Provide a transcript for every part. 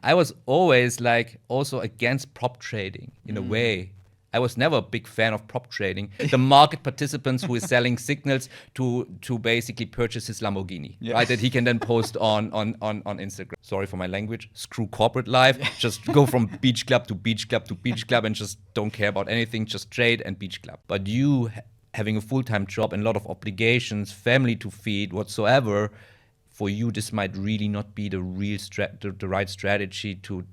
I was always like also against prop trading in a way. I was never a big fan of prop trading. The market participants who is selling signals to basically purchase his Lamborghini, right? That he can then post on Instagram. Sorry for my language. Screw corporate life. Just go from beach club to beach club to beach club and just don't care about anything. Just trade and beach club. But you having a full-time job and a lot of obligations, family to feed, whatsoever, for you, this might really not be the right strategy to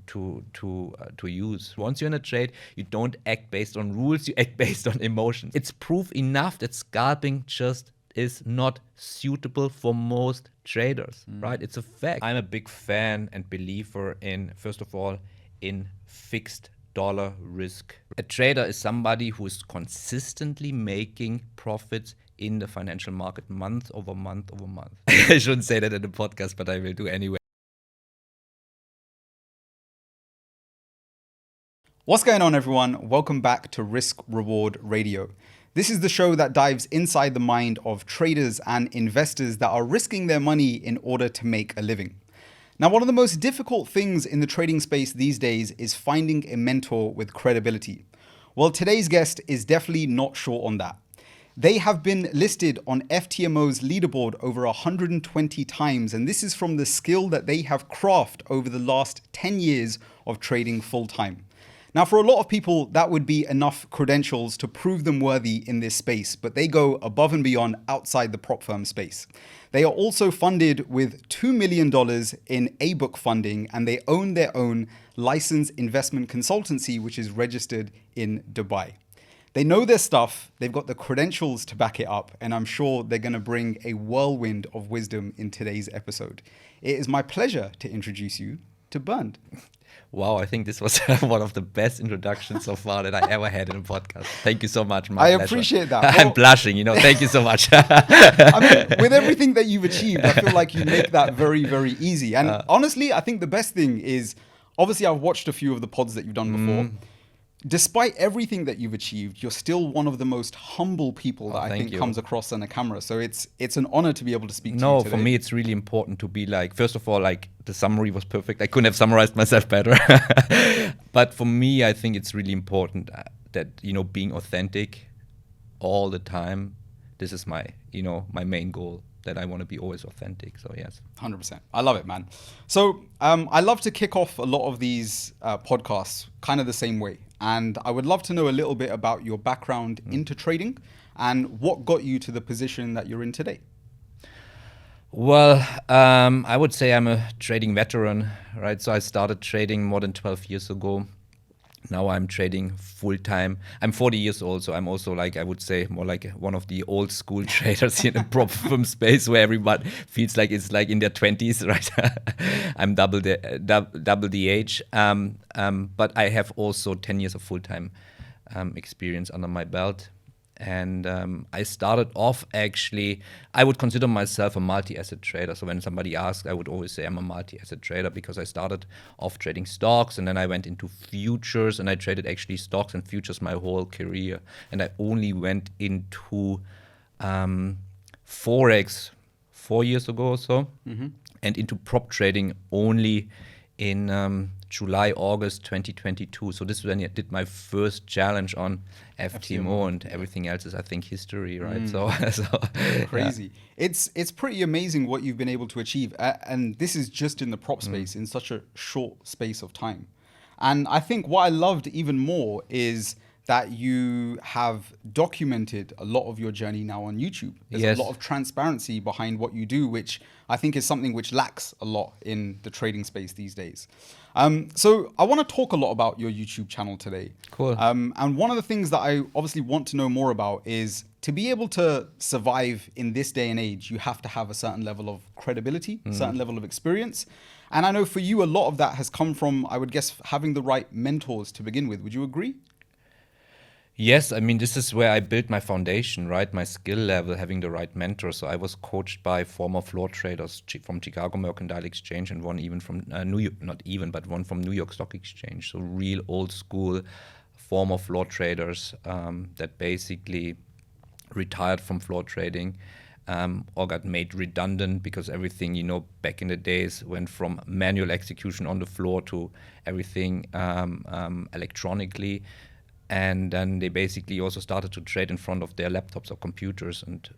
use. Once you're in a trade, you don't act based on rules, you act based on emotions. It's proof enough that scalping just is not suitable for most traders, right? It's a fact. I'm a big fan and believer in, first of all, in fixed dollar risk. A trader is somebody who is consistently making profits in the financial market month over month over month. I shouldn't say that in the podcast, but I will do anyway. What's going on, everyone? Welcome back to Risk Reward Radio. This is the show that dives inside the mind of traders and investors that are risking their money in order to make a living. Now, one of the most difficult things in the trading space these days is finding a mentor with credibility. Well, today's guest is definitely not short on that. They have been listed on FTMO's leaderboard over 120 times, and this is from the skill that they have crafted over the last 10 years of trading full-time. Now, for a lot of people, that would be enough credentials to prove them worthy in this space, but they go above and beyond outside the prop firm space. They are also funded with $2 million in A-book funding, and they own their own licensed investment consultancy, which is registered in Dubai. They know their stuff, they've got the credentials to back it up, and I'm sure they're going to bring a whirlwind of wisdom in today's episode. It is my pleasure to introduce you to Bernd. Wow, I think this was one of the best introductions so far that I ever had in a podcast. Thank you so much. I appreciate that. I'm blushing, thank you so much. I mean, with everything that you've achieved, I feel like you make that very, very easy. And honestly, I think the best thing is, obviously I've watched a few of the pods that you've done before. Despite everything that you've achieved, you're still one of the most humble people that I think comes across on a camera. So it's an honor to be able to speak to you today. For me, it's really important to be like, first of all, like the summary was perfect. I couldn't have summarized myself better. But for me, I think it's really important that, being authentic all the time, this is my main goal, that I want to be always authentic. So yes. 100%. I love it, man. So I love to kick off a lot of these podcasts kind of the same way. And I would love to know a little bit about your background into trading and what got you to the position that you're in today. Well, I would say I'm a trading veteran, right? So I started trading more than 12 years ago. Now I'm trading full time. I'm 40 years old, so I'm also I would say more like one of the old school traders in the prop firm space where everyone feels like it's like in their 20s, right? I'm double the age. But I have also 10 years of full time experience under my belt. And I started off actually, I would consider myself a multi-asset trader. So when somebody asks, I would always say I'm a multi-asset trader because I started off trading stocks and then I went into futures and I traded actually stocks and futures my whole career. And I only went into forex 4 years ago or so, and into prop trading only in July, August 2022. So this is when I did my first challenge on FTMO, and everything else is, I think, history, right? So crazy. Yeah. It's pretty amazing what you've been able to achieve. And this is just in the prop space in such a short space of time. And I think what I loved even more is that you have documented a lot of your journey now on YouTube. There's a lot of transparency behind what you do, which I think is something which lacks a lot in the trading space these days. So I want to talk a lot about your YouTube channel today. Cool. And one of the things that I obviously want to know more about is to be able to survive in this day and age, you have to have a certain level of credibility, a certain level of experience. And I know for you, a lot of that has come from, I would guess, having the right mentors to begin with. Would you agree? Yes, I mean, this is where I built my foundation, right? My skill level, having the right mentor. So I was coached by former floor traders from Chicago Mercantile Exchange and one even from New York, not even, but one from New York Stock Exchange. So real old school former floor traders that basically retired from floor trading or got made redundant because everything, back in the days went from manual execution on the floor to everything electronically. And then they basically also started to trade in front of their laptops or computers and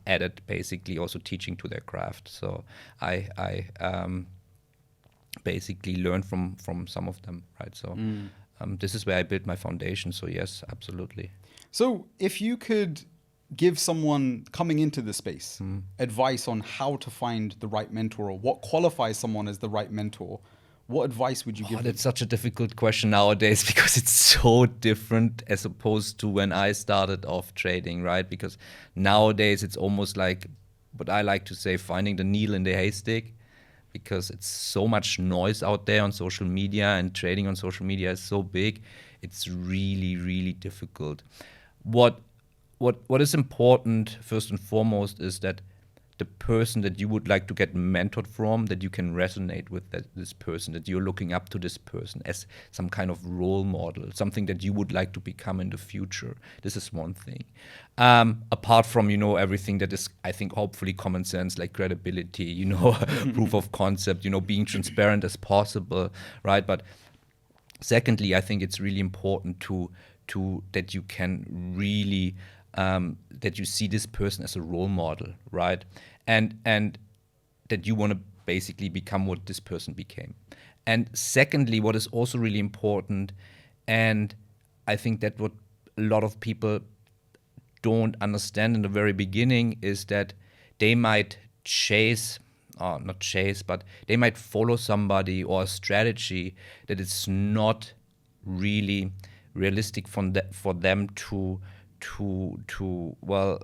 added basically also teaching to their craft. So I basically learned from some of them, right? So this is where I built my foundation. So yes, absolutely. So if you could give someone coming into the space advice on how to find the right mentor, or what qualifies someone as the right mentor, what advice would you give them? That's such a difficult question nowadays because it's so different as opposed to when I started off trading, right? Because nowadays it's almost like what I like to say, finding the needle in the haystack, because it's so much noise out there on social media, and trading on social media is so big. It's really, really difficult. What is important first and foremost is that the person that you would like to get mentored from, that you can resonate with this person, that you're looking up to this person as some kind of role model, something that you would like to become in the future. This is one thing. Apart from, everything that is, I think, hopefully common sense, like credibility, proof of concept, being transparent as possible, right? But secondly, I think it's really important to that you can really that you see this person as a role model, right? And that you want to basically become what this person became. And secondly, what is also really important, and I think that what a lot of people don't understand in the very beginning, is that they might but they might follow somebody or a strategy that is not really realistic for them to well,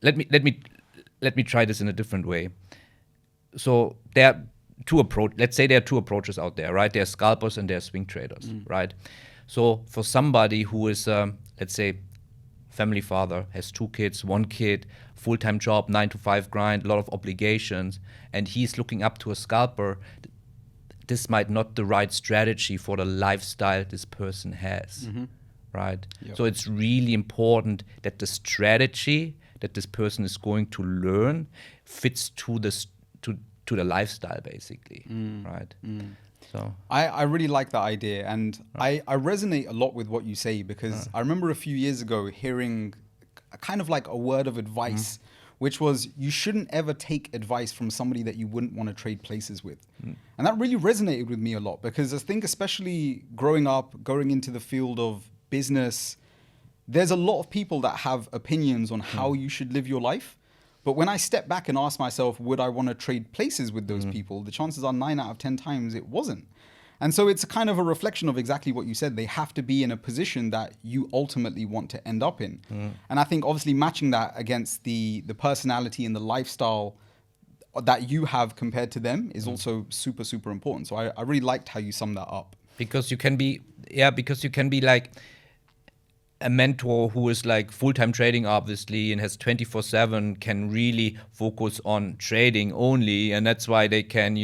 let me try this in a different way. So there are let's say there are two approaches out there, right? There are scalpers and there are swing traders, right? So for somebody who is let's say family father, has 2 kids, 1 kid, full-time job, 9 to 5 grind, a lot of obligations, and he's looking up to a scalper, this might not the right strategy for the lifestyle this person has. Right? Yep. So it's really important that the strategy that this person is going to learn fits to the lifestyle, basically, right? So I really like that idea, and I resonate a lot with what you say, because I remember a few years ago hearing kind of like a word of advice, which was you shouldn't ever take advice from somebody that you wouldn't want to trade places with. And that really resonated with me a lot, because I think especially growing up, going into the field of business, there's a lot of people that have opinions on how you should live your life. But when I step back and ask myself, would I want to trade places with those people? The chances are 9 out of 10 times it wasn't. And so it's a kind of a reflection of exactly what you said. They have to be in a position that you ultimately want to end up in. And I think obviously matching that against the personality and the lifestyle that you have compared to them is also super, super important. So I really liked how you summed that up. Because you can be like a mentor who is like full-time trading, obviously, and has 24/7, can really focus on trading only, and that's why they can,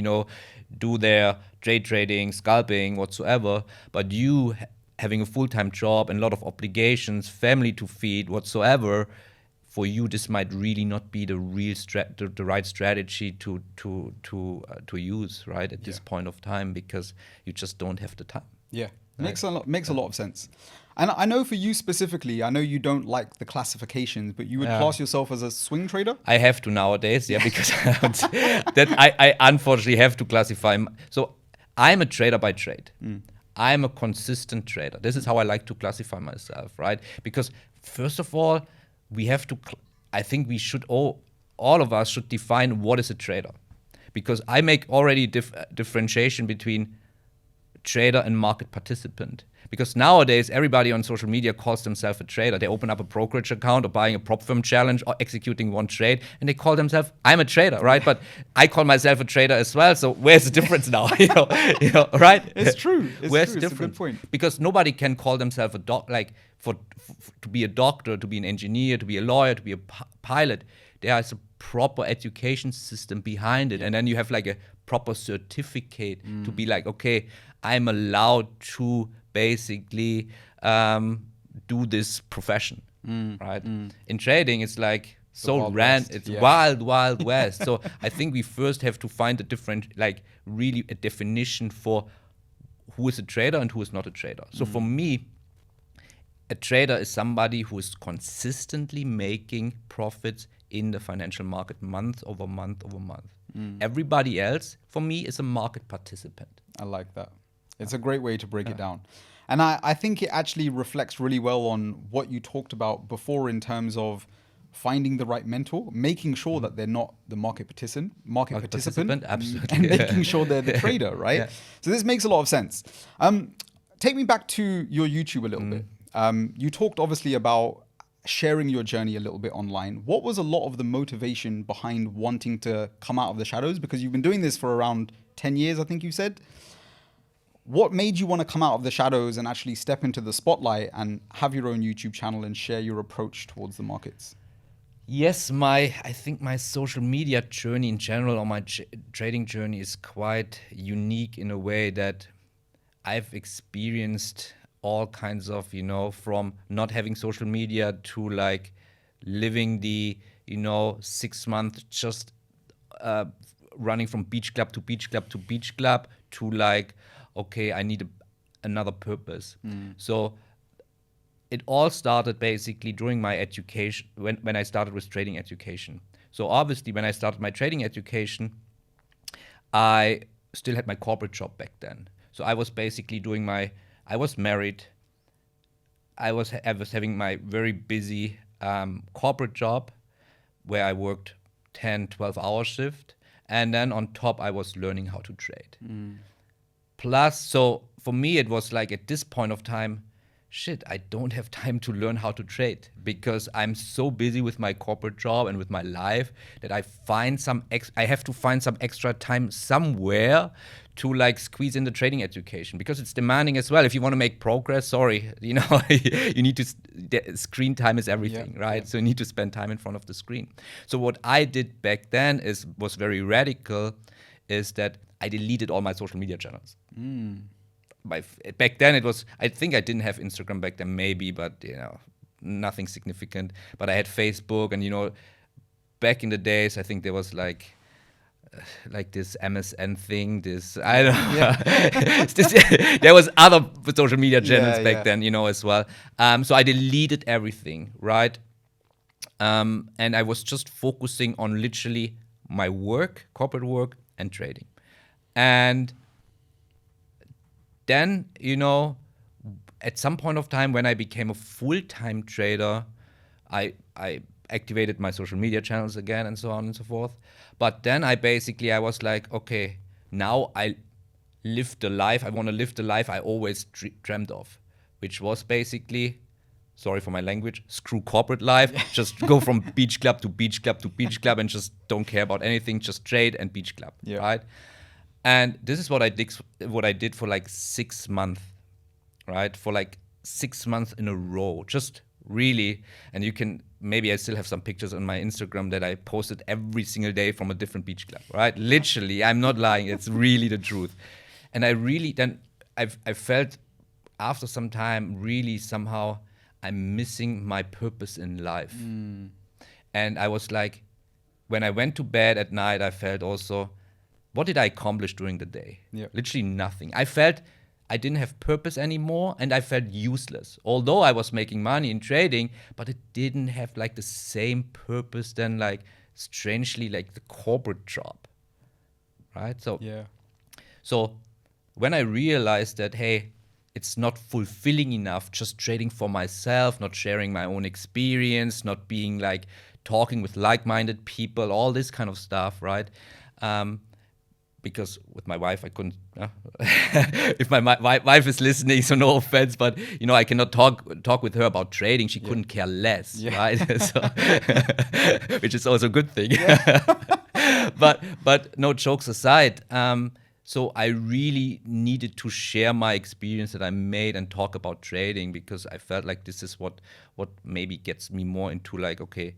do their trading, scalping, whatsoever. But you having a full-time job and a lot of obligations, family to feed, whatsoever, for you this might really not be the real the right strategy to use, right, at this point of time, because you just don't have the time. Yeah, makes a lot of sense. And I know for you specifically, I know you don't like the classifications, but you would class yourself as a swing trader? I have to nowadays, because that I unfortunately have to classify. So I'm a trader by trade. I'm a consistent trader. This is how I like to classify myself, right? Because first of all, we have to, I think we should all of us should define what is a trader. Because I make already differentiation between trader and market participant. Because nowadays, everybody on social media calls themselves a trader. They open up a brokerage account or buying a prop firm challenge or executing one trade, and they call themselves, I'm a trader, right? But I call myself a trader as well. So where's the difference now? Right? It's true. Where's the difference? It's a good point. Because nobody can call themselves a to be a doctor, to be an engineer, to be a lawyer, to be a pilot. There is a proper education system behind it. And then you have like a proper certificate to be like, okay, I'm allowed to basically do this profession, right? In trading, it's like so Wild ran. West, It's yeah. wild west. So I think we first have to find a different, like really a definition for who is a trader and who is not a trader. So for me, a trader is somebody who is consistently making profits in the financial market month over month over month. Everybody else, for me, is a market participant. I like that. It's a great way to break it down. And I think it actually reflects really well on what you talked about before in terms of finding the right mentor, making sure that they're not the market participant, Absolutely. and making sure they're the trader, right? Yeah. So this makes a lot of sense. Take me back to your YouTube a little bit. You talked obviously about sharing your journey a little bit online. What was a lot of the motivation behind wanting to come out of the shadows? Because you've been doing this for around 10 years, I think you said. What made you want to come out of the shadows and actually step into the spotlight and have your own YouTube channel and share your approach towards the markets? Yes, I think my social media journey in general, or my trading journey, is quite unique in a way that I've experienced all kinds of, from not having social media to like living the, 6 months just running from beach club to beach club to beach club to like, okay, I need another purpose. So it all started basically during my education, when I started with trading education. So obviously when I started my trading education, I still had my corporate job back then. So I was basically I was married. I was having my very busy corporate job where I worked 10, 12-hour shift. And then on top, I was learning how to trade. Plus, so for me, it was like at this point of time, shit, I don't have time to learn how to trade because I'm so busy with my corporate job and with my life that I have to find some extra time somewhere to like squeeze in the trading education because it's demanding as well. If you want to make progress, you need to, screen time is everything, right? Yeah. So you need to spend time in front of the screen. So what I did back then was very radical, is that I deleted all my social media channels. Back then it was, I think I didn't have Instagram back then, maybe, but nothing significant. But I had Facebook, and back in the days, I think there was like this MSN thing, I don't know. Yeah. There was other social media channels back then, as well. So I deleted everything, right? And I was just focusing on literally my work, corporate work, and trading. And then, at some point of time when I became a full-time trader, I activated my social media channels again and so on and so forth. But then I was like, okay, now I live the life. I want to live the life I always dreamt of, which was basically, sorry for my language, screw corporate life. Just go from beach club to beach club to beach club and just don't care about anything. Just trade and beach club, right? And this is what I did for like 6 months, right? For like 6 months in a row, just really. And maybe I still have some pictures on my Instagram that I posted every single day from a different beach club, right? Literally, I'm not lying. It's really the truth. And I felt after some time, really somehow I'm missing my purpose in life. And I was like, when I went to bed at night, I felt also, what did I accomplish during the day? Literally nothing. I felt I didn't have purpose anymore, and I felt useless. Although I was making money in trading, but it didn't have like the same purpose than like, strangely, like the corporate job, right? So when I realized that, hey, it's not fulfilling enough just trading for myself, not sharing my own experience, not being like talking with like-minded people, all this kind of stuff, right? Because with my wife, I couldn't. If my wife is listening, so no offense, but I cannot talk with her about trading. She couldn't care less, right? Which is also a good thing. But no, jokes aside. So I really needed to share my experience that I made and talk about trading, because I felt like this is what maybe gets me more into like, okay,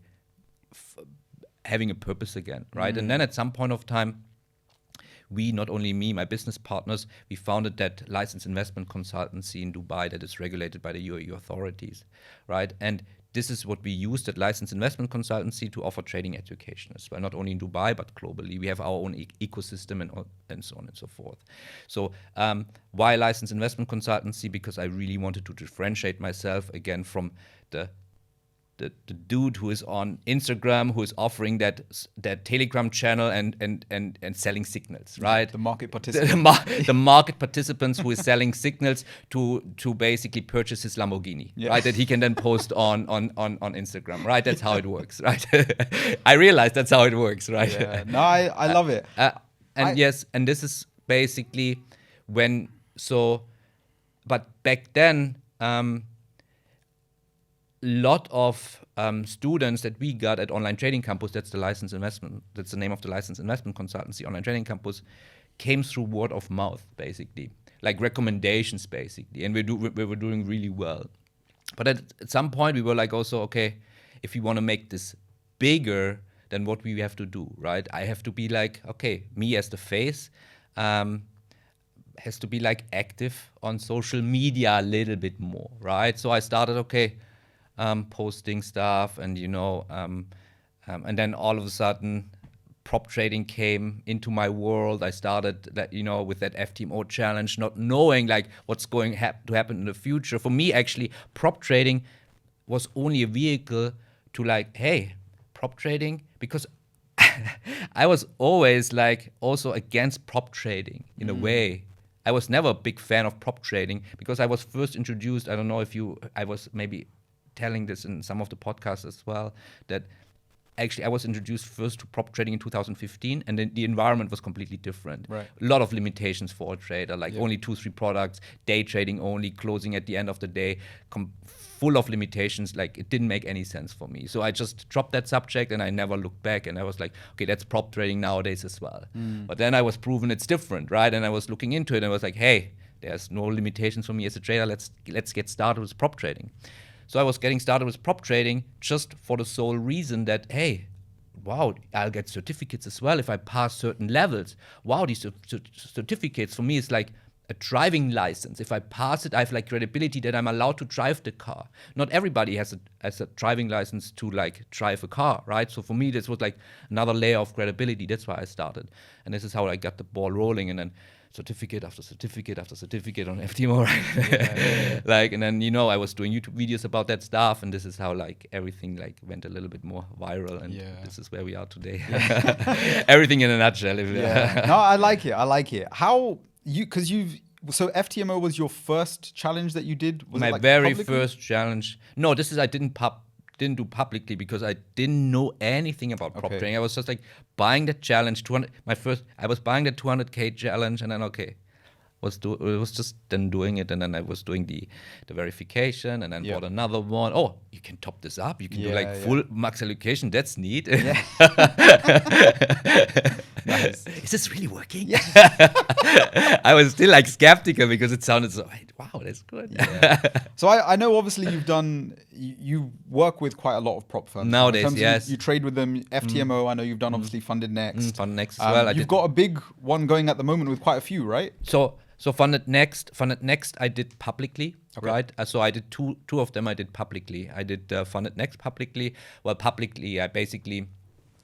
having a purpose again, right? And then at some point of time, not only me, my business partners, we founded that licensed investment consultancy in Dubai that is regulated by the UAE authorities, right? And this is what we used at Licensed Investment Consultancy to offer trading education as well, not only in Dubai, but globally. We have our own ecosystem and so on and so forth. So why Licensed Investment Consultancy? Because I really wanted to differentiate myself, again, from the dude who is on Instagram, who is offering that Telegram channel and selling signals, right? The market participant. The market participants who is selling signals to basically purchase his Lamborghini, right? That he can then post on Instagram, right? That's how it works, right? I realize that's how it works, right? Yeah. No, I love it. And this is basically but back then, lot of students that we got at Online Trading Campus, that's the name of the Licensed Investment Consultancy, Online Trading Campus, came through word of mouth, basically, like recommendations, basically, and we were doing really well. But at some point, we were like, also, okay, if we want to make this bigger, then what we have to do, right? I have to be like, okay, me as the face, has to be like active on social media a little bit more, right? So I started, posting stuff, and and then all of a sudden, prop trading came into my world. I started that, with that FTMO challenge, not knowing like what's going to happen in the future. For me, actually, prop trading was only a vehicle to like, hey, prop trading, because I was always like also against prop trading in a way. I was never a big fan of prop trading because I was first introduced. I don't know if I was maybe telling this in some of the podcasts as well, that actually I was introduced first to prop trading in 2015, and then the environment was completely different. Right. A lot of limitations for a trader, like only 2-3 products, day trading only, closing at the end of the day, full of limitations. Like, it didn't make any sense for me. So I just dropped that subject and I never looked back, and I was like, okay, that's prop trading nowadays as well. But then I was proven it's different, right? And I was looking into it and I was like, hey, there's no limitations for me as a trader. Let's get started with prop trading. So I was getting started with prop trading just for the sole reason that, hey, wow, I'll get certificates as well if I pass certain levels. Wow, these certificates for me is like a driving license. If I pass it, I have like credibility that I'm allowed to drive the car. Not everybody has a driving license to like drive a car, right? So for me, this was like another layer of credibility. That's why I started. And this is how I got the ball rolling. And then certificate after certificate after certificate on FTMO, right? Like, and then I was doing YouTube videos about that stuff, and this is how like everything like went a little bit more viral, and this is where we are today. Everything in a nutshell. No, I like it. So FTMO was your first challenge that you did? Was my it like very publicly? first challenge. No, I didn't do publicly because I didn't know anything about prop trading. I was just like buying the challenge. I was buying the 200K challenge, and then was just then doing it, and then I was doing the verification, and then bought another one. Oh, you can top this up. You can do like full max allocation. That's neat. Nice. Is this really working? Yeah. I was still like skeptical because it sounded so, wow, that's good. So I know obviously you work with quite a lot of prop firms. Nowadays, yes. You trade with them, FTMO, I know you've done obviously FundedNext. FundedNext as well. You've got a big one going at the moment with quite a few, right? So FundedNext I did publicly, right? So I did two of them I did publicly. I did FundedNext publicly. Well, publicly I basically,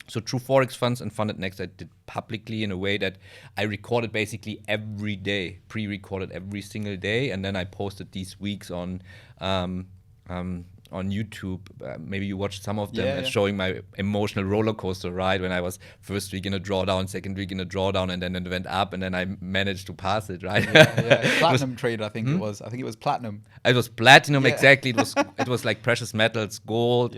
so TrueForexFunds and FundedNext I did publicly in a way that I recorded basically every day, pre-recorded every single day, and then I posted these weeks on YouTube. Maybe you watched some of them, showing my emotional roller coaster ride when I was first week in a drawdown, second week in a drawdown, and then it went up, and then I managed to pass it, right? Platinum trade, I think it was. I think it was platinum. It was platinum, exactly. It was like precious metals, gold,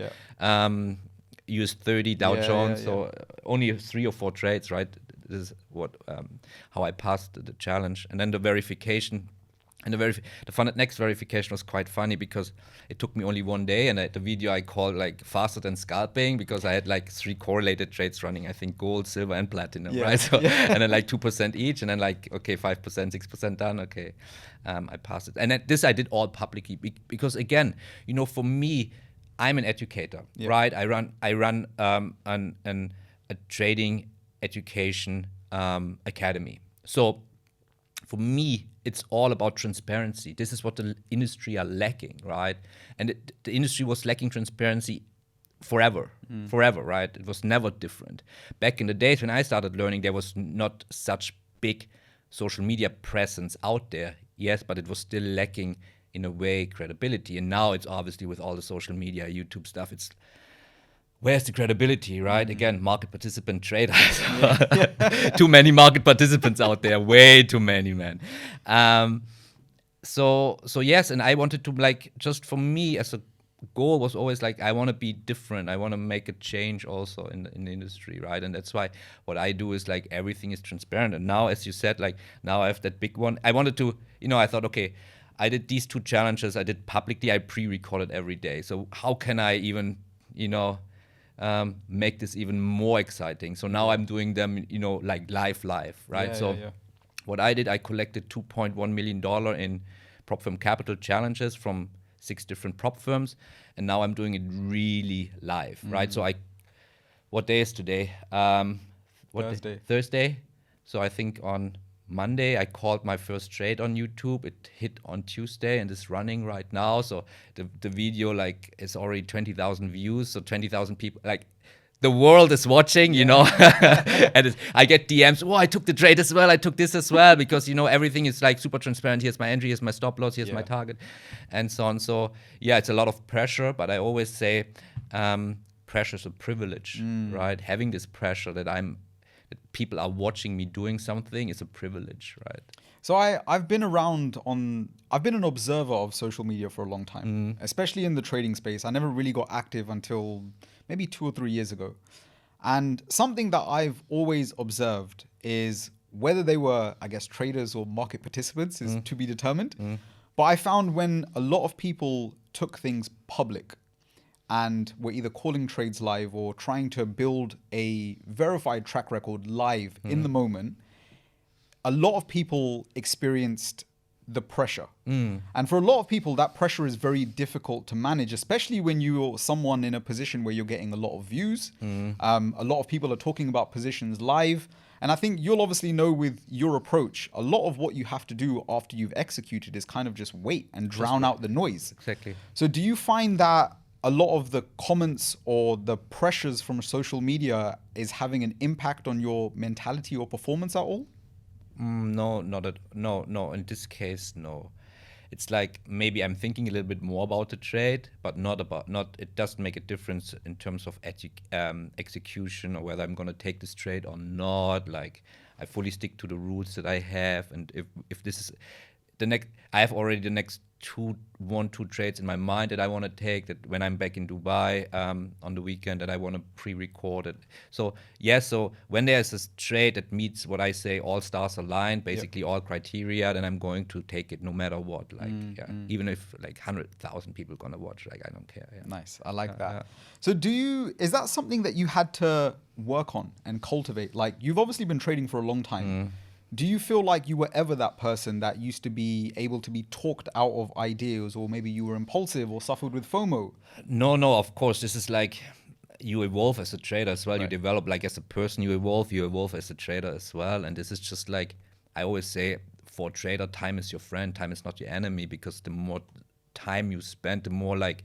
US 30, Dow Jones. So only 3 or 4 trades, right? This is how I passed the challenge, and then the verification. And the FundedNext verification was quite funny because it took me only 1 day, and the video I called like faster than scalping because I had like 3 correlated trades running. I think gold, silver, and platinum, right? So, and then like 2% each, and then like, okay, 5%, 6% done. Okay, I passed it. And this I did all publicly because again, for me, I'm an educator, right? I run a trading education academy. So for me, it's all about transparency. This is what the industry are lacking, right? And the industry was lacking transparency forever, right? It was never different. Back in the days when I started learning, there was not such big social media presence out there. Yes, but it was still lacking, in a way, credibility. And now it's obviously with all the social media, YouTube stuff, it's where's the credibility, right? Again, market participant traders. Too many market participants out there, way too many, man. So yes, and I wanted to, like, just for me as a goal was always like, I want to be different. I want to make a change also in the industry, right? And that's why what I do is like everything is transparent. And now, as you said, like now I have that big one. I wanted to, I thought, okay, I did these 2 challenges. I did publicly. I pre-recorded every day. So how can I even, make this even more exciting? So now I'm doing them, like live, right? What I did, I collected $2.1 million in prop firm capital challenges from 6 different prop firms, and now I'm doing it really live, right? So what day is today? Thursday. So I think on Monday I called my first trade on YouTube. It hit on Tuesday and is running right now. So the video like is already 20,000 views. So 20,000 people, like the world is watching, and I get DMs. Oh, I took the trade as well. I took this as well, because everything is like super transparent. Here's my entry. Here's my stop loss. Here's my target, and so on. So yeah, it's a lot of pressure. But I always say, pressure is a privilege, right? Having this pressure that people are watching me doing something is a privilege, right? So I've been an observer of social media for a long time, especially in the trading space. I never really got active until maybe 2 or 3 years ago. And something that I've always observed is whether they were, I guess, traders or market participants is to be determined. But I found when a lot of people took things public and were either calling trades live or trying to build a verified track record live in the moment, a lot of people experienced the pressure. And for a lot of people, that pressure is very difficult to manage, especially when you're someone in a position where you're getting a lot of views. A lot of people are talking about positions live. And I think you'll obviously know with your approach, a lot of what you have to do after you've executed is kind of just wait and drown out the noise. Exactly. So do you find that a lot of the comments or the pressures from social media is having an impact on your mentality or performance at all? No. In this case, no. It's like maybe I'm thinking a little bit more about the trade, but it doesn't make a difference in terms of execution or whether I'm going to take this trade or not. Like I fully stick to the rules that I have, and if this is the next, I have already the next 2 trades in my mind that I want to take, that when I'm back in Dubai on the weekend, that I want to pre-record it. So so when there's this trade that meets what I say, all stars aligned, basically all criteria, then I'm going to take it no matter what. Like even if like 100,000 people gonna watch, like I don't care. Nice, I like that. So is that something that you had to work on and cultivate? Like you've obviously been trading for a long time. Do you feel like you were ever that person that used to be able to be talked out of ideas, or maybe you were impulsive or suffered with FOMO? No, of course. This is like you evolve as a trader as well. Right. You develop like as a person, you evolve as a trader as well. And this is just like, I always say, for a trader, time is your friend, time is not your enemy, because the more time you spend, the more like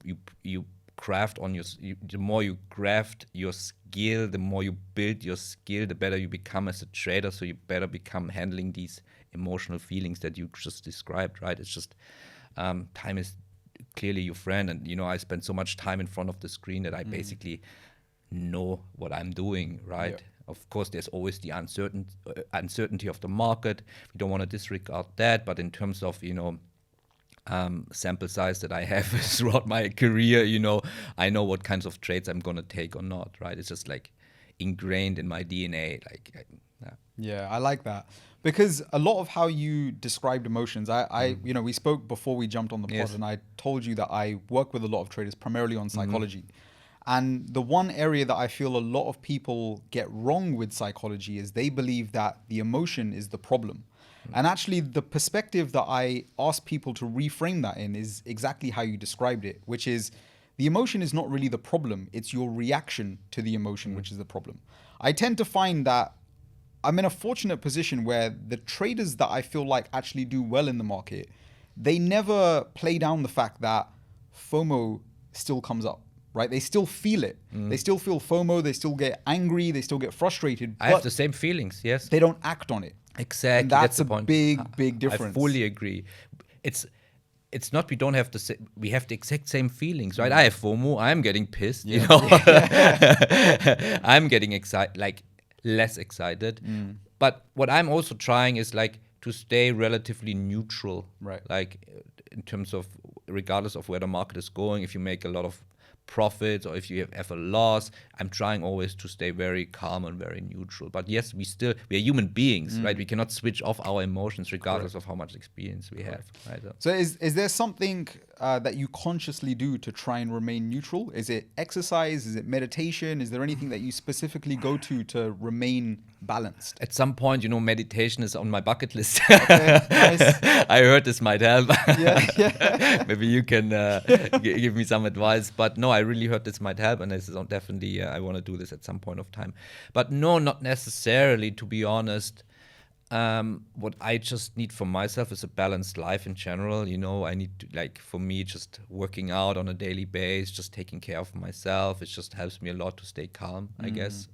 you craft on the more you craft your skill, the more you build your skill, the better you become as a trader. So you better become handling these emotional feelings that you just described, right? It's just time is clearly your friend, and I spend so much time in front of the screen that I basically know what I'm doing, right? Yeah. Of course, there's always the uncertainty of the market. We don't want to disregard that, but in terms of sample size that I have throughout my career, I know what kinds of trades I'm gonna take or not, right? It's just like ingrained in my DNA. Yeah, I like that, because a lot of how you described emotions, we spoke before we jumped on the pod, and I told you that I work with a lot of traders primarily on psychology. And the one area that I feel a lot of people get wrong with psychology is they believe that the emotion is the problem. And actually, the perspective that I ask people to reframe that in is exactly how you described it, which is the emotion is not really the problem. It's your reaction to the emotion, which is the problem. I tend to find that I'm in a fortunate position where the traders that I feel like actually do well in the market, they never play down the fact that FOMO still comes up, right? They still feel it. They still feel FOMO. They still get angry. They still get frustrated. I have the same feelings, yes. They don't act on it. Exactly. And that's the a point. big difference. I fully agree. It's not we don't have we have the exact same feelings, right? I have FOMO. I'm getting pissed, you know. I'm getting excited, like less excited. But what I'm also trying is like to stay relatively neutral, right? Like in terms of regardless of where the market is going, if you make a lot of profits or if you have a loss, I'm trying always to stay very calm and very neutral. But yes, we are human beings, right? We cannot switch off our emotions regardless of how much experience we have, right? So is there something that you consciously do to try and remain neutral? Is it exercise? Is it meditation? Is there anything that you specifically go to remain balanced? At some point, you know, meditation is on my bucket list. Okay, nice. I heard this might help. Yeah. Maybe you can give me some advice. But no, I really heard this might help, and this is definitely I want to do this at some point of time. But no, not necessarily. To be honest, what I just need for myself is a balanced life in general. You know, I need to, like, for me, just working out on a daily basis, just taking care of myself. It just helps me a lot to stay calm, I guess.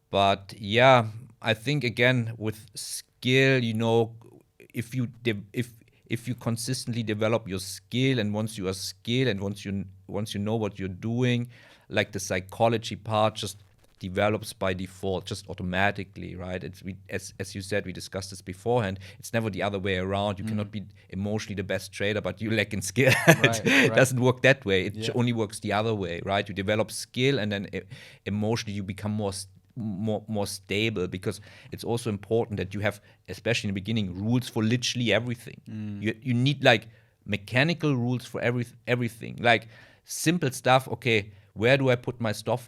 But yeah, I think again with skill, you know, if you consistently develop your skill, and once you are skilled, and once you know what you're doing, like the psychology part just develops by default, just automatically, right? As you said, we discussed this beforehand. It's never the other way around. You cannot be emotionally the best trader, but you lack in skill. It doesn't work that way. It only works the other way, right? You develop skill, and then emotionally you become more stable, because it's also important that you have, especially in the beginning, rules for literally everything. You need like mechanical rules for everything, like simple stuff. Okay, where do I put my stop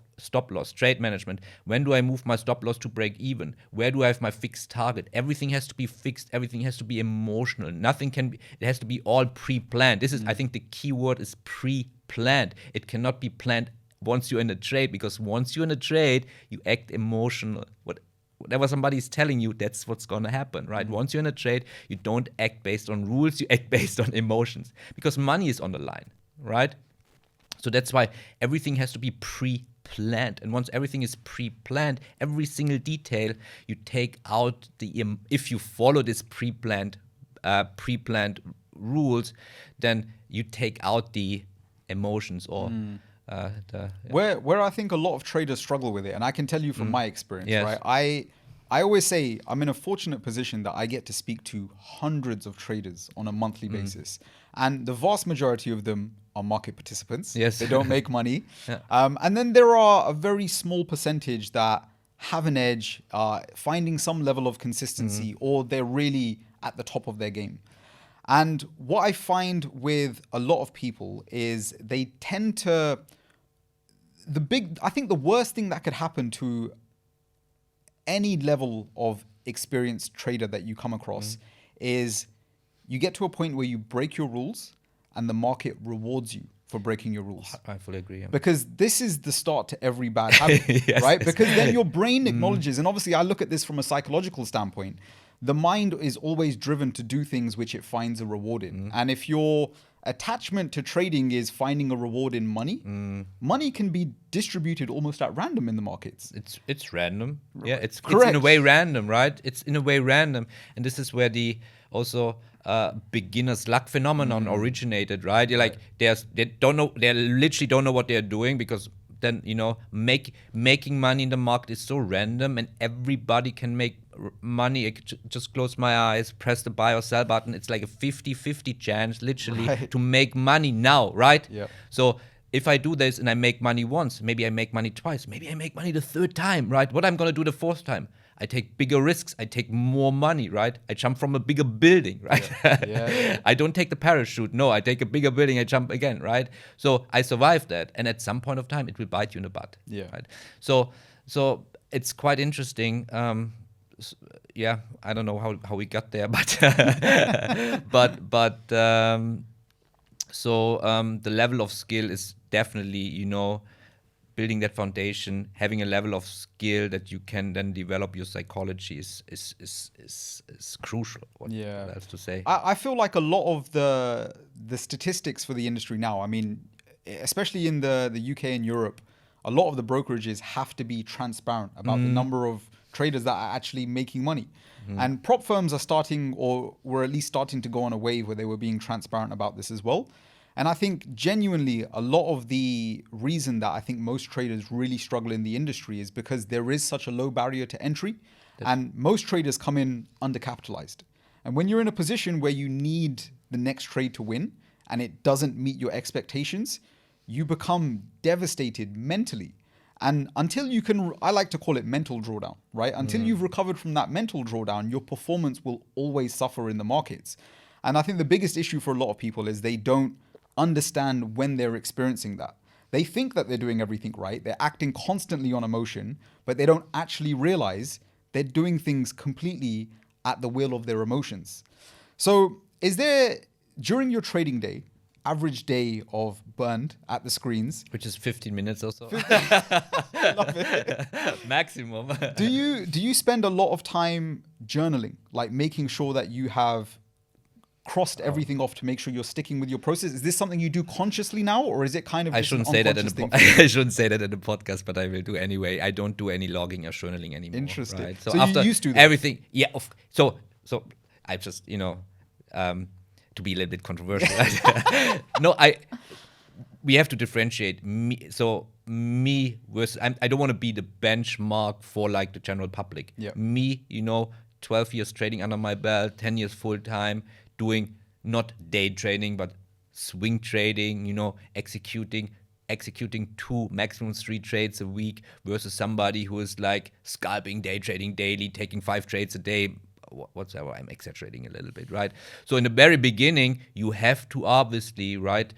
loss? Trade management. When do I move my stop loss to break even? Where do I have my fixed target? Everything has to be fixed. Everything has to be emotional. Nothing can be. It has to be all pre-planned. This is, I think, the key word is pre-planned. It cannot be planned once you're in a trade, because once you're in a trade, you act emotional. Whatever somebody's telling you, that's what's going to happen, right? Once you're in a trade, you don't act based on rules, you act based on emotions, because money is on the line, right? So that's why everything has to be pre-planned. And once everything is pre-planned, every single detail, you take out if you follow this pre-planned rules, then you take out the emotions or Where I think a lot of traders struggle with it, and I can tell you from my experience, right? I always say I'm in a fortunate position that I get to speak to hundreds of traders on a monthly basis, and the vast majority of them are market participants. Yes. They don't make money. And then there are a very small percentage that have an edge, finding some level of consistency, or they're really at the top of their game. And what I find with a lot of people is they tend to, I think the worst thing that could happen to any level of experienced trader that you come across is you get to a point where you break your rules and the market rewards you for breaking your rules. I fully agree. Yeah. Because this is the start to every bad habit, right? Yes. Because then your brain acknowledges, and obviously I look at this from a psychological standpoint, the mind is always driven to do things which it finds a reward in. And if your attachment to trading is finding a reward in money, money can be distributed almost at random in the markets. It's random. Yeah, it's in a way random, right? It's in a way random. And this is where the also beginner's luck phenomenon originated, right? You're like, they literally don't know what they're doing, because then, you know, making money in the market is so random, and everybody can make money. I could just close my eyes, press the buy or sell button. It's like a 50-50 chance, literally, to make money now, right? Yeah. So if I do this and I make money once, maybe I make money twice, maybe I make money the third time, right? What I'm gonna do the fourth time? I take bigger risks, I take more money, right? I jump from a bigger building, right? Yeah. I don't take the parachute. No, I take a bigger building, I jump again, right? So I survived that. And at some point of time, it will bite you in the butt. Yeah. Right? So it's quite interesting. Yeah, I don't know how we got there, but the level of skill is definitely, you know, building that foundation, having a level of skill that you can then develop your psychology is crucial. What else to say? I feel like a lot of the statistics for the industry now, I mean, especially in the UK and Europe, a lot of the brokerages have to be transparent about the number of traders that are actually making money. And prop firms are starting, or were at least starting to go on a wave where they were being transparent about this as well. And I think genuinely a lot of the reason that I think most traders really struggle in the industry is because there is such a low barrier to entry, and most traders come in undercapitalized. And when you're in a position where you need the next trade to win and it doesn't meet your expectations, you become devastated mentally. And until you can, I like to call it mental drawdown, right? Until you've recovered from that mental drawdown, your performance will always suffer in the markets. And I think the biggest issue for a lot of people is they don't understand when they're experiencing that. They think that they're doing everything right. They're acting constantly on emotion, but they don't actually realize they're doing things completely at the will of their emotions. So is there, during your trading day, average day of Bernd at the screens, which is 15 minutes or so. Love it. Maximum. Do you spend a lot of time journaling, like making sure that you have crossed everything off to make sure you're sticking with your process? Is this something you do consciously now, or is it kind of I just shouldn't an say that in unconscious the thing for you? I shouldn't say that in the podcast, but I will do anyway. I don't do any logging or journaling anymore. Interesting. Right? So after you used to, though? everything, yeah. So I just to be a little bit controversial. Right? No, we have to differentiate me. So me versus I don't want to be the benchmark for like the general public. Yeah. Me, 12 years trading under my belt, 10 years full time, doing not day trading but swing trading. Executing 2 maximum 3 trades a week versus somebody who is like scalping, day trading daily, taking 5 trades a day. Whatsoever, I'm exaggerating a little bit, right? So in the very beginning, you have to obviously, right,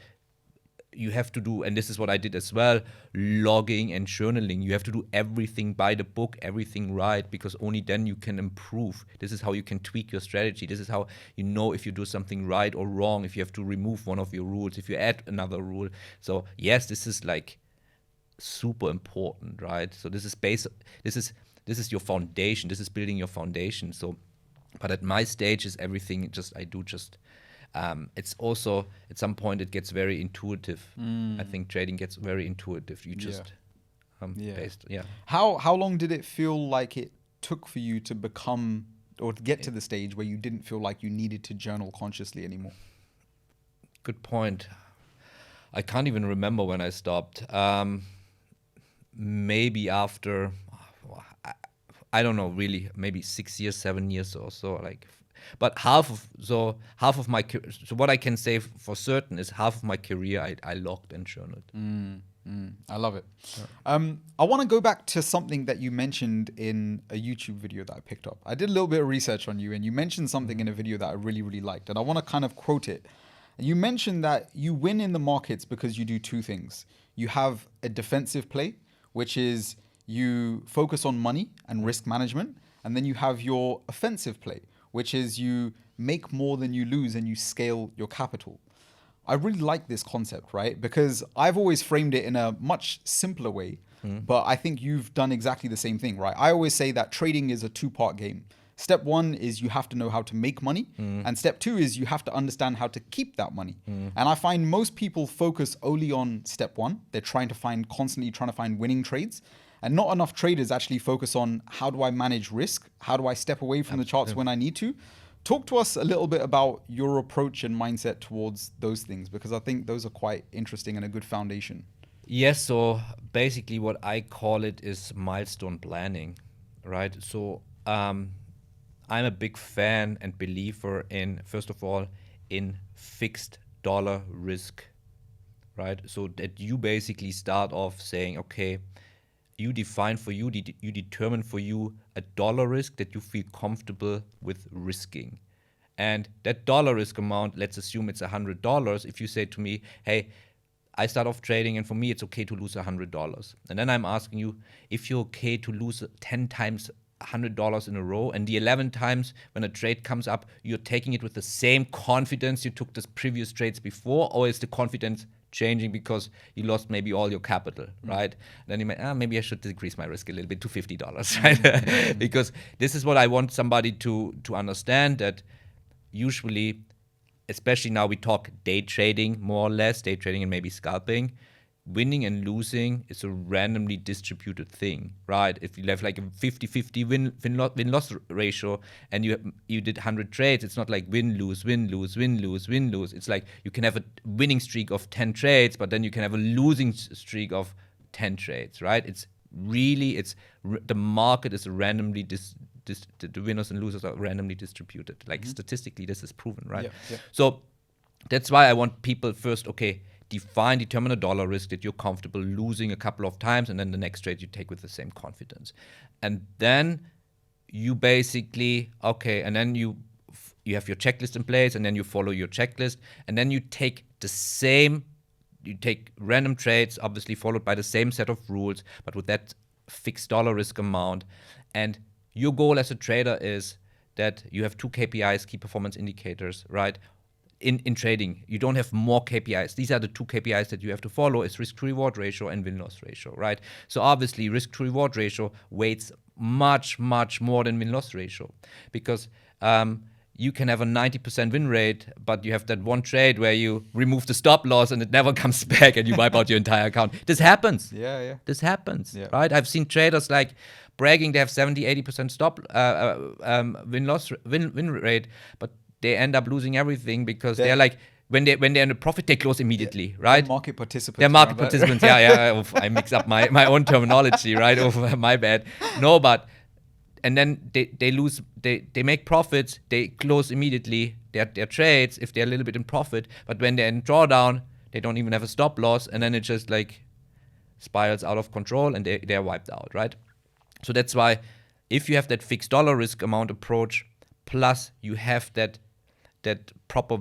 you have to do, and this is what I did as well, logging and journaling. You have to do everything by the book, everything right, because only then you can improve. This is how you can tweak your strategy. This is how you know if you do something right or wrong, if you have to remove one of your rules, if you add another rule. So yes, this is like super important, right? So this is your foundation. This is building your foundation. So, but at my stage is everything it's also at some point it gets very intuitive. I think trading gets very intuitive. You just How long did it feel like it took for you to become or to get to the stage where you didn't feel like you needed to journal consciously anymore? Good point. I can't even remember when I stopped. Maybe after, I don't know, really, maybe 6 years, 7 years or so. Like, but half of my, so what I can say for certain is half of my career I logged and journaled. I love it. I want to go back to something that you mentioned in a YouTube video that I picked up. I did a little bit of research on you, and you mentioned something in a video that I really, really liked, and I want to kind of quote it. You mentioned that you win in the markets because you do 2 things. You have a defensive play, which is you focus on money and risk management, and then you have your offensive play, which is you make more than you lose and you scale your capital. I really like this concept, right? Because I've always framed it in a much simpler way, but I think you've done exactly the same thing, right? I always say that trading is a 2-part game. Step 1 is you have to know how to make money, and step 2 is you have to understand how to keep that money. And I find most people focus only on step 1. They're constantly trying to find winning trades. And not enough traders actually focus on how do I manage risk? How do I step away from the charts when I need to? Talk to us a little bit about your approach and mindset towards those things, because I think those are quite interesting and a good foundation. Yes, so basically what I call it is milestone planning, right? So I'm a big fan and believer in, first of all, in fixed dollar risk, right? So that you basically start off saying, okay, you define for you, you determine for you a dollar risk that you feel comfortable with risking. And that dollar risk amount, let's assume it's $100. If you say to me, hey, I start off trading and for me it's okay to lose $100. And then I'm asking you if you're okay to lose 10 times $100 in a row, and the 11 times when a trade comes up, you're taking it with the same confidence you took the previous trades before, or is the confidence changing because you lost maybe all your capital, right? Then you may, maybe I should decrease my risk a little bit to $50, right? Because this is what I want somebody to understand, that usually, especially now we talk day trading, more or less, day trading and maybe scalping, winning and losing is a randomly distributed thing, right? If you have like a 50-50 win-loss ratio and you did 100 trades, it's not like win-lose. It's like you can have a winning streak of 10 trades, but then you can have a losing streak of 10 trades, right? The market is randomly the winners and losers are randomly distributed. Like statistically, this is proven, right? Yeah. So that's why I want people first, determine a dollar risk that you're comfortable losing a couple of times, and then the next trade you take with the same confidence. And then you basically, and then you have your checklist in place, and then you follow your checklist, and then you take random trades, obviously followed by the same set of rules, but with that fixed dollar risk amount. And your goal as a trader is that you have 2 KPIs, key performance indicators, right? In trading, you don't have more KPIs. These are the 2 KPIs that you have to follow, is risk-to-reward ratio and win-loss ratio, right? So obviously, risk-to-reward ratio weights much, much more than win-loss ratio, because you can have a 90% win rate, but you have that one trade where you remove the stop loss and it never comes back and you wipe out your entire account. This happens. Yeah. This happens, right? I've seen traders like bragging they have 70-80% stop win rate, but they end up losing everything because they're like, when they're in a profit, they close immediately, right? They're market participants. They're market participants, yeah. I mix up my own terminology, right? My bad. No, but and then they lose, they make profits, they close immediately their trades if they're a little bit in profit, but when they're in drawdown, they don't even have a stop loss, and then it just like spirals out of control and they're wiped out, right? So that's why if you have that fixed dollar risk amount approach, plus you have that proper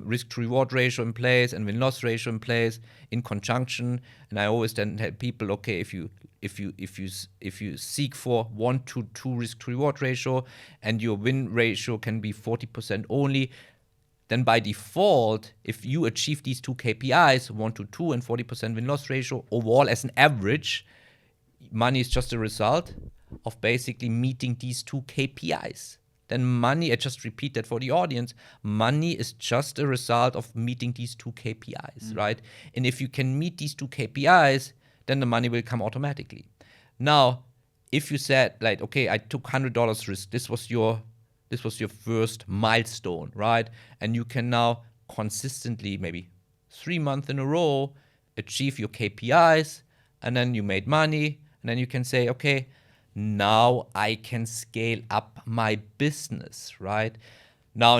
risk to reward ratio in place and win loss ratio in place in conjunction, and I always then tell people, if you seek for 1 to 2 risk to reward ratio and your win ratio can be 40% only, then by default, if you achieve these 2 KPIs, 1 to 2 and 40% win loss ratio overall as an average, money is just a result of basically meeting these 2 KPIs. Then money, I just repeat that for the audience, money is just a result of meeting these 2 KPIs, right? And if you can meet these 2 KPIs, then the money will come automatically. Now, if you said like, I took $100 risk, this was your first milestone, right? And you can now consistently, maybe 3 months in a row, achieve your KPIs, and then you made money, and then you can say, now I can scale up my business, right? Now,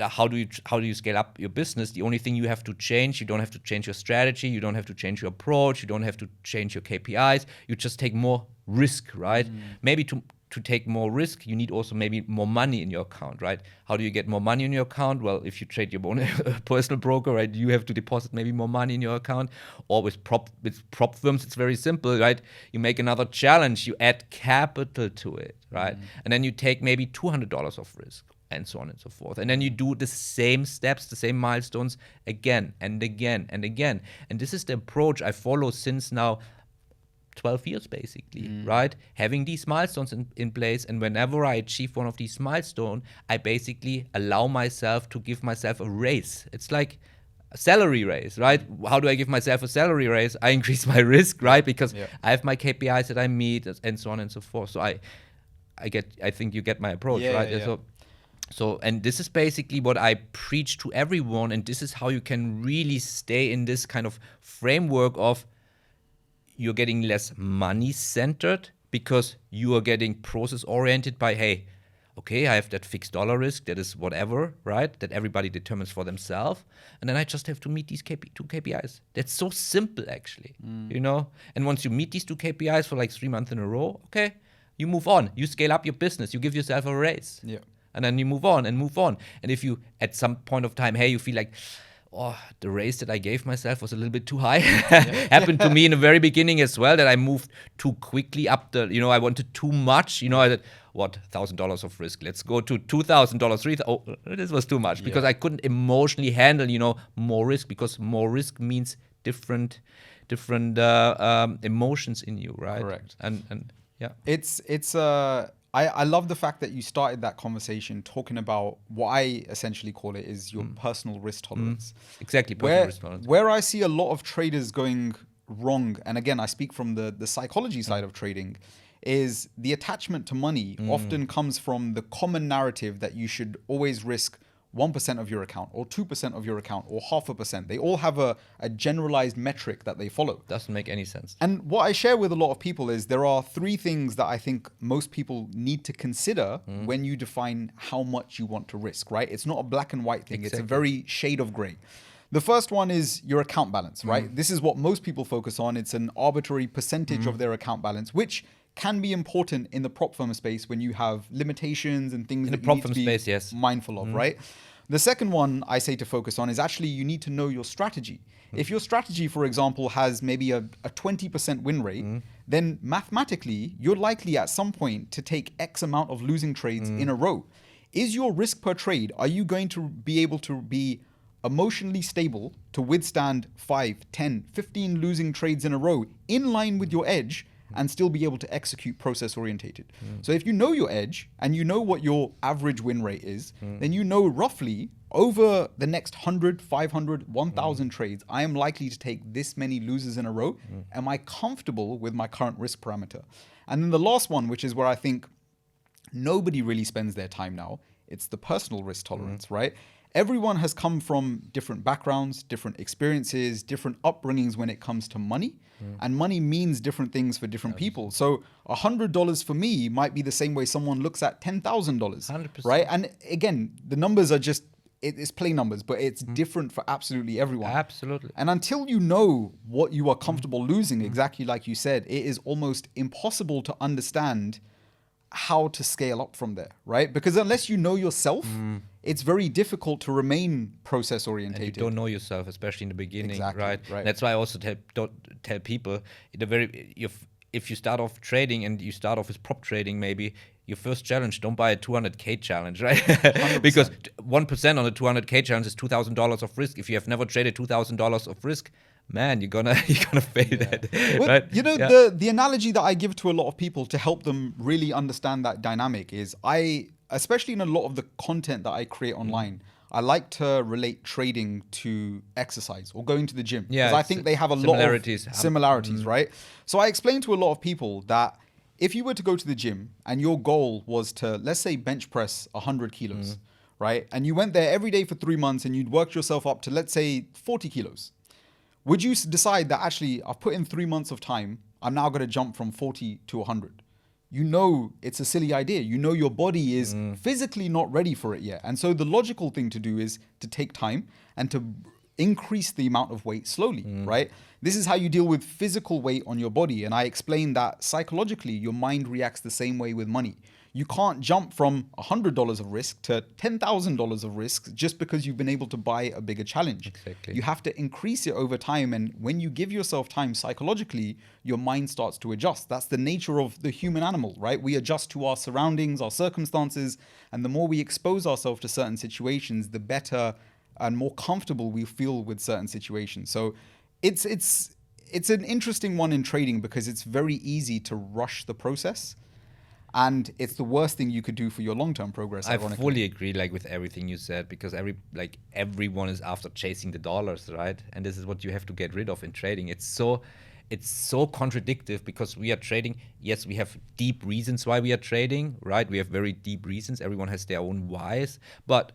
how do you scale up your business? The only thing you have to change, you don't have to change your strategy, you don't have to change your approach, you don't have to change your KPIs. You just take more risk, right? Maybe to take more risk, you need also maybe more money in your account, right? How do you get more money in your account? Well, if you trade your own personal broker, right, you have to deposit maybe more money in your account. Or with prop firms, it's very simple, right? You make another challenge, you add capital to it, right? And then you take maybe $200 of risk, and so on and so forth. And then you do the same steps, the same milestones again and again and again. And this is the approach I follow since now 12 years basically, right? Having these milestones in place, and whenever I achieve one of these milestones, I basically allow myself to give myself a raise. It's like a salary raise, right? How do I give myself a salary raise? I increase my risk, right? Because I have my KPIs that I meet, and so on and so forth. So I think you get my approach, right? Yeah. So, and this is basically what I preach to everyone, and this is how you can really stay in this kind of framework of you're getting less money-centered because you are getting process-oriented by, I have that fixed dollar risk, that is whatever, right? That everybody determines for themselves. And then I just have to meet these 2 KPIs. That's so simple, actually, And once you meet these 2 KPIs for like 3 months in a row, you move on. You scale up your business. You give yourself a raise. Yeah. And then you move on and move on. And if you, at some point of time, you feel like, the raise that I gave myself was a little bit too high. Happened to me in the very beginning as well, that I moved too quickly up the, I wanted too much. I said, what, $1,000 of risk? Let's go to $2,000, $3,000. Oh, this was too much because I couldn't emotionally handle, more risk, because more risk means different emotions in you, right? Correct. And I love the fact that you started that conversation talking about what I essentially call it is your personal risk tolerance. Exactly, personal risk tolerance. Where I see a lot of traders going wrong, and again, I speak from the psychology side of trading, is the attachment to money often comes from the common narrative that you should always risk 1% of your account or 2% of your account or 0.5%. They all have a generalized metric that they follow. Doesn't make any sense. And what I share with a lot of people is there are 3 things that I think most people need to consider when you define how much you want to risk, right? It's not a black and white thing. Exactly. It's a very shade of gray. The first one is your account balance, right? This is what most people focus on. It's an arbitrary percentage of their account balance, which can be important in the prop firm space when you have limitations and things that you need to be mindful of, right? The second one I say to focus on is actually you need to know your strategy. If your strategy, for example, has maybe a 20% win rate, then mathematically, you're likely at some point to take X amount of losing trades in a row. Is your risk per trade, are you going to be able to be emotionally stable to withstand 5, 10, 15 losing trades in a row in line with your edge and still be able to execute process orientated? So if you know your edge and you know what your average win rate is, then you know roughly over the next 100, 500, 1,000 trades, I am likely to take this many losers in a row. Am I comfortable with my current risk parameter? And then the last one, which is where I think nobody really spends their time now, it's the personal risk tolerance, right? Everyone has come from different backgrounds, different experiences, different upbringings when it comes to money. And money means different things for different people. So $100 for me might be the same way someone looks at $10,000, 100%. right? And again, the numbers are just, it's play numbers, but it's different for absolutely everyone. Absolutely. And until you know what you are comfortable losing, exactly like you said, it is almost impossible to understand how to scale up from there, right? Because unless you know yourself, it's very difficult to remain process orientated. And you don't know yourself, especially in the beginning, Exactly, right? That's why I also don't tell people if you start off trading and you start off with prop trading, maybe your first challenge, don't buy a 200K challenge, right? Because 1% on a 200K challenge is $2,000 of risk. If you have never traded $2,000 of risk, man, you're gonna fail that. Well, right? The analogy that I give to a lot of people to help them really understand that dynamic is especially in a lot of the content that I create online, I like to relate trading to exercise or going to the gym. Because I think they have a lot of similarities, right? So I explain to a lot of people that if you were to go to the gym and your goal was to, let's say, bench press 100 kilos, right? And you went there every day for 3 months and you'd worked yourself up to, let's say, 40 kilos. Would you decide that actually I've put in 3 months of time, I'm now going to jump from 40 to 100? You know it's a silly idea. You know your body is physically not ready for it yet. And so the logical thing to do is to take time and to increase the amount of weight slowly, right? This is how you deal with physical weight on your body. And I explained that psychologically, your mind reacts the same way with money. You can't jump from $100 of risk to $10,000 of risk just because you've been able to buy a bigger challenge. Exactly. You have to increase it over time. And when you give yourself time psychologically, your mind starts to adjust. That's the nature of the human animal, right? We adjust to our surroundings, our circumstances. And the more we expose ourselves to certain situations, the better and more comfortable we feel with certain situations. So it's an interesting one in trading because it's very easy to rush the process. And it's the worst thing you could do for your long-term progress. I fully agree, with everything you said, because everyone is after chasing the dollars, right? And this is what you have to get rid of in trading. It's so contradictive because we are trading. Yes, we have deep reasons why we are trading, right? We have very deep reasons. Everyone has their own whys, but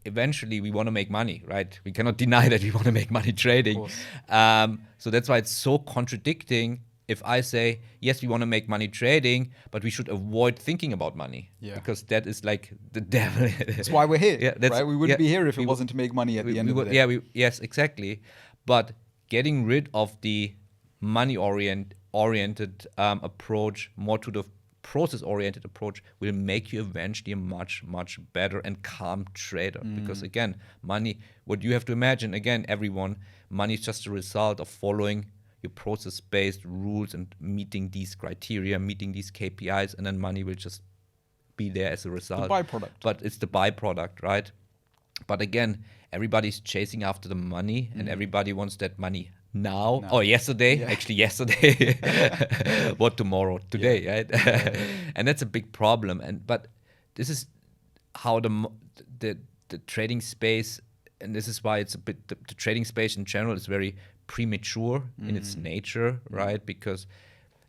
eventually we want to make money, right? We cannot deny that we want to make money trading. So that's why it's so contradicting. If I say, yes, we want to make money trading, but we should avoid thinking about money. Because that is like the devil. That's why we're here, right? We wouldn't be here if it wasn't to make money at the end of the day. Yes, exactly. But getting rid of the money-oriented approach more to the process-oriented approach will make you eventually a much, much better and calm trader. Because again, money, what you have to imagine, again, everyone, money is just a result of following your process-based rules and meeting these criteria, meeting these KPIs, and then money will just be there as a result. The byproduct. But it's the byproduct, right? But again, everybody's chasing after the money, and everybody wants that money now or yesterday. Actually, yesterday. What tomorrow? Today, right? And that's a big problem. But this is how the trading space, and this is why it's a bit the trading space in general is very premature in its nature, right? Because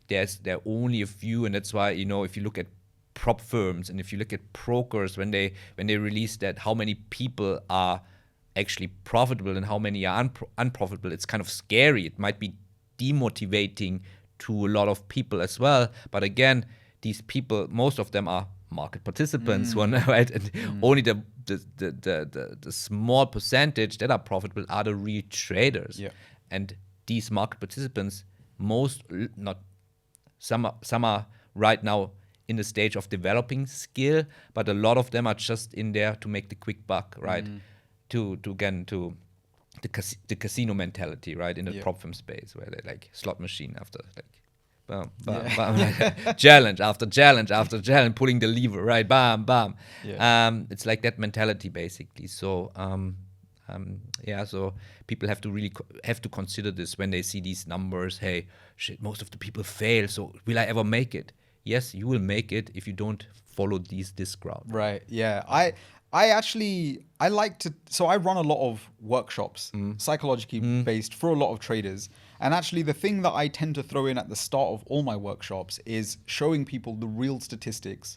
there are only a few, and that's why, if you look at prop firms and if you look at brokers, when they release that how many people are actually profitable and how many are unprofitable, it's kind of scary. It might be demotivating to a lot of people as well. But again, these people, most of them are market participants, right? And only the small percentage that are profitable are the real traders. Yeah. And these market participants, some are right now in the stage of developing skill, but a lot of them are just in there to make the quick buck, right? To the casino mentality, right? In the prop firm space, where they like slot machine after like bam, bam, bam, like, challenge after challenge after challenge, pulling the lever, right? Bam, bam. It's like that mentality basically. So so people have to really have to consider this when they see these numbers. Hey, shit, most of the people fail. So will I ever make it? Yes, you will make it if you don't follow this crowd. Right. Yeah. I like to, so I run a lot of workshops, psychologically based for a lot of traders. And actually the thing that I tend to throw in at the start of all my workshops is showing people the real statistics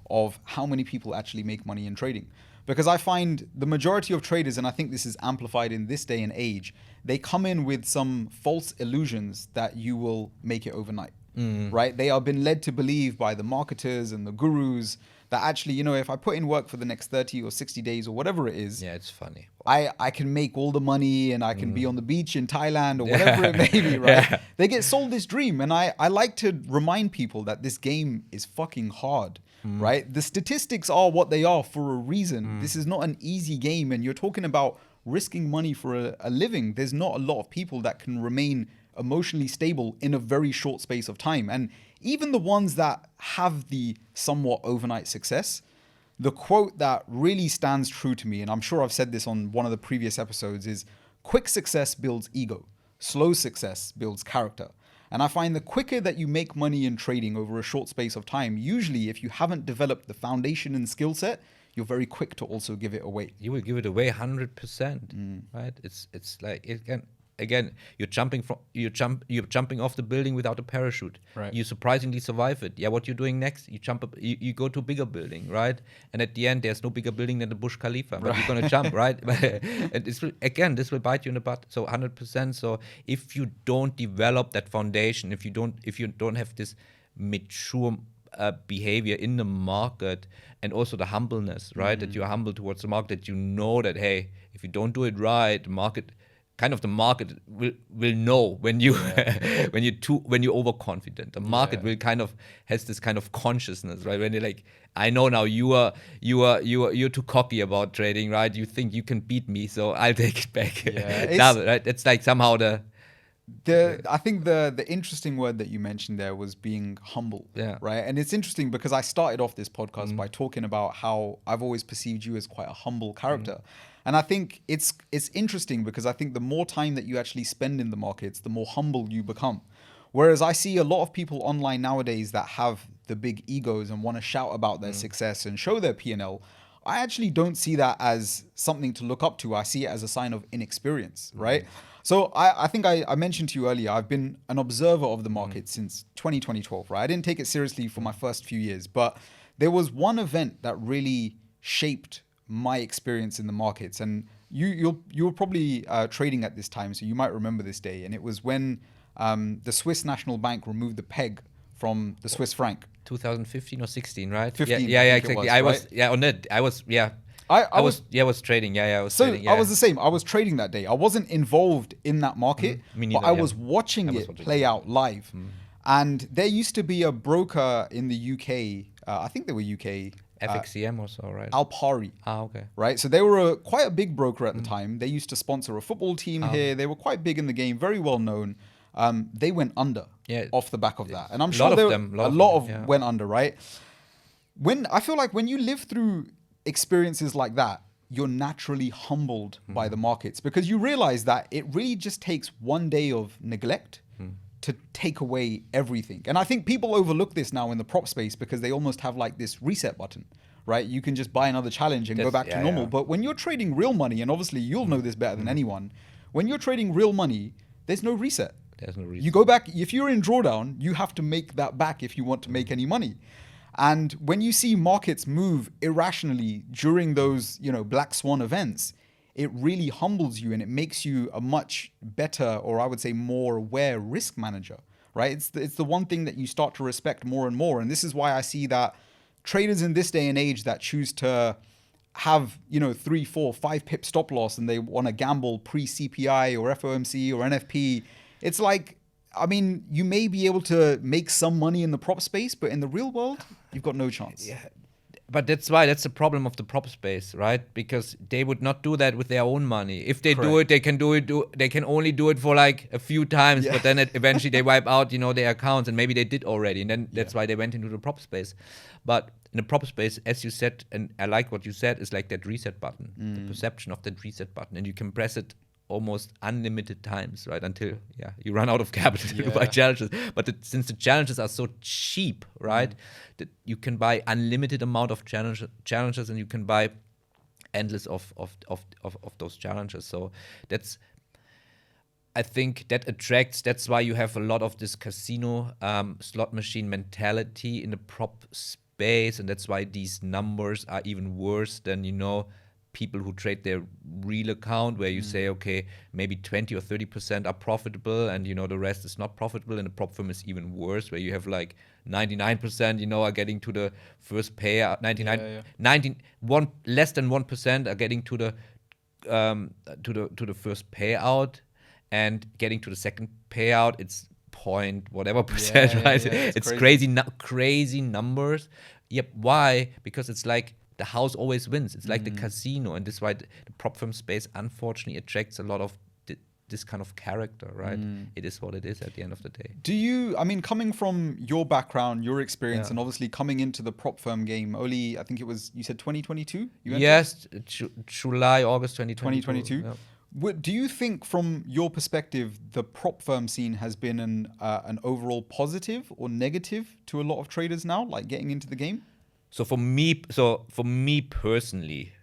of how many people actually make money in trading. Because I find the majority of traders, and I think this is amplified in this day and age, they come in with some false illusions that you will make it overnight, right? They are been led to believe by the marketers and the gurus that actually, if I put in work for the next 30 or 60 days or whatever it is, it's funny. I can make all the money and I can be on the beach in Thailand or whatever it may be, right? They get sold this dream. And I like to remind people that this game is fucking hard, right? The statistics are what they are for a reason. This is not an easy game. And you're talking about risking money for a living. There's not a lot of people that can remain emotionally stable in a very short space of time. And even the ones that have the somewhat overnight success, the quote that really stands true to me, and I'm sure I've said this on one of the previous episodes, is quick success builds ego, slow success builds character. And I find the quicker that you make money in trading over a short space of time, usually if you haven't developed the foundation and skill set, you're very quick to also give it away. You will give it away 100%, right? It's like again, you're jumping off the building without a parachute. Right. You surprisingly survive it. Yeah, what you're doing next? You jump up. You go to a bigger building, right? And at the end, there's no bigger building than the Burj Khalifa. But you're gonna jump, right? And this will bite you in the butt. So 100%. So if you don't develop that foundation, if you don't have this mature behavior in the market, and also the humbleness, right? That you're humble towards the market. That you know that, hey, if you don't do it right, the market will know when you when you're overconfident. The market will kind of has this kind of consciousness, right? When you're like, I know now you're too cocky about trading, right? You think you can beat me, so I'll take it back. Right? It's like somehow I think the interesting word that you mentioned there was being humble, right? And it's interesting because I started off this podcast by talking about how I've always perceived you as quite a humble character. And I think it's interesting because I think the more time that you actually spend in the markets, the more humble you become. Whereas I see a lot of people online nowadays that have the big egos and want to shout about their success and show their P&L. I actually don't see that as something to look up to. I see it as a sign of inexperience, right? So I think I mentioned to you earlier, I've been an observer of the market since 2012, right? I didn't take it seriously for my first few years, but there was one event that really shaped my experience in the markets. And you were probably trading at this time, so you might remember this day. And it was when the Swiss National Bank removed the peg from the Swiss franc. 2015 or 16, right? 15, yeah, exactly. I was trading. I was trading. I was the same. I was trading that day. I wasn't involved in that market, but I was watching it play out live. And there used to be a broker in the UK, I think they were UK, FXCM or so, right? Alpari, Okay. right? So they were quite a big broker at the time. They used to sponsor a football team here. They were quite big in the game, very well known. They went under off the back of that. And I'm sure a lot of went under, right? I feel like when you live through experiences like that, you're naturally humbled by the markets because you realize that it really just takes one day of neglect to take away everything. And I think people overlook this now in the prop space because they almost have like this reset button, right? You can just buy another challenge and go back to normal. But when you're trading real money, and obviously you'll know this better than anyone, when you're trading real money, there's no reset. There's no reset. You go back, if you're in drawdown, you have to make that back if you want to make any money. And when you see markets move irrationally during those, black swan events, it really humbles you and it makes you a much better, or I would say more aware risk manager, right? It's the one thing that you start to respect more and more. And this is why I see that traders in this day and age that choose to have, 3, 4, 5 pip stop loss and they want to gamble pre-CPI or FOMC or NFP, it's like, you may be able to make some money in the prop space, but in the real world, you've got no chance. Yeah. But that's the problem of the prop space, right? Because they would not do that with their own money. If they do it, they can they can only do it for like a few times, but then eventually they wipe out, their accounts, and maybe they did already, and then that's why they went into the prop space. But in the prop space, as you said, and I like what you said, is like that reset button, the perception of that reset button, and you can press it almost unlimited times, right? Until you run out of capital to buy challenges. But since the challenges are so cheap, right, that you can buy unlimited amount of challenges, and you can buy endless of those challenges. So I think that attracts. That's why you have a lot of this casino slot machine mentality in the prop space, and that's why these numbers are even worse than people who trade their real account, where you say, okay, maybe 20 or 30% are profitable, and the rest is not profitable. And the prop firm is even worse, where you have like 99%, are getting to the first payout. 19, less than 1% are getting to the first payout, and getting to the second payout, it's point whatever percent, right? It's crazy numbers. Yep. Why? Because it's like, the house always wins. It's like the casino, and this is why the prop firm space unfortunately attracts a lot of this kind of character, right? It is what it is at the end of the day. Do you, coming from your background, your experience, and obviously coming into the prop firm game, only, I think it was, you said 2022? Yes, July, August 2022. Yeah. Do you think, from your perspective, the prop firm scene has been an overall positive or negative to a lot of traders now, like getting into the game? So for me personally,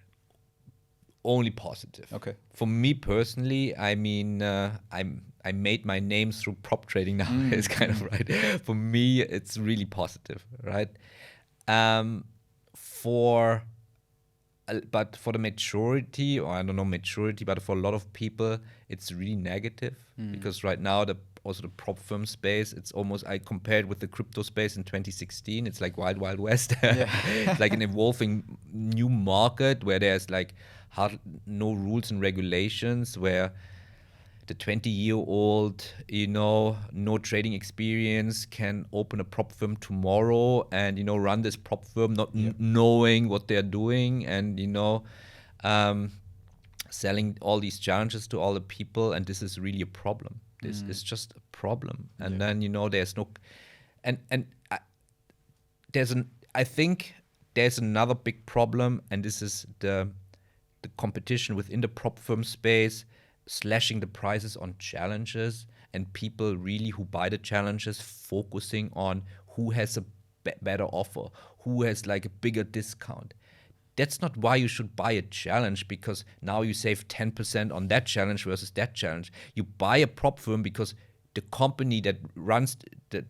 only positive. Okay. For me personally, I made my name through prop trading now. It's kind of right. For me, it's really positive, right? But for the majority, or I don't know maturity, but for a lot of people, it's really negative because right now also the prop firm space, it's almost, I compared with the crypto space in 2016, it's like wild west. It's like an evolving new market where there's like no rules and regulations, where the 20-year-old, no trading experience can open a prop firm tomorrow and, run this prop firm not knowing what they're doing, and, selling all these challenges to all the people. And this is really a problem. This is just a problem. And then, there's no, I think there's another big problem, and this is the competition within the prop firm space, slashing the prices on challenges, and people really who buy the challenges focusing on who has a better offer, who has like a bigger discount. That's not why you should buy a challenge, because now you save 10% on that challenge versus that challenge. You buy a prop firm because the company that runs the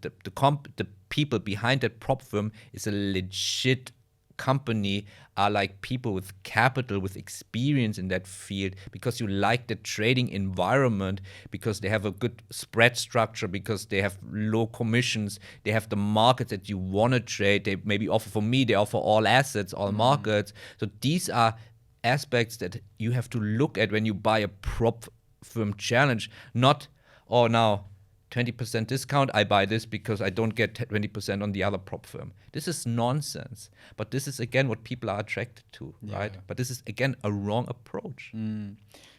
people behind that prop firm is a legit company, are like people with capital, with experience in that field, because you like the trading environment, because they have a good spread structure, because they have low commissions, they have the markets that you want to trade. They maybe offer, for me, they offer all assets, all markets. So these are aspects that you have to look at when you buy a prop firm challenge, not, now 20% discount, I buy this because I don't get 20% on the other prop firm. This is nonsense. But this is, again, what people are attracted to, right? But this is, again, a wrong approach.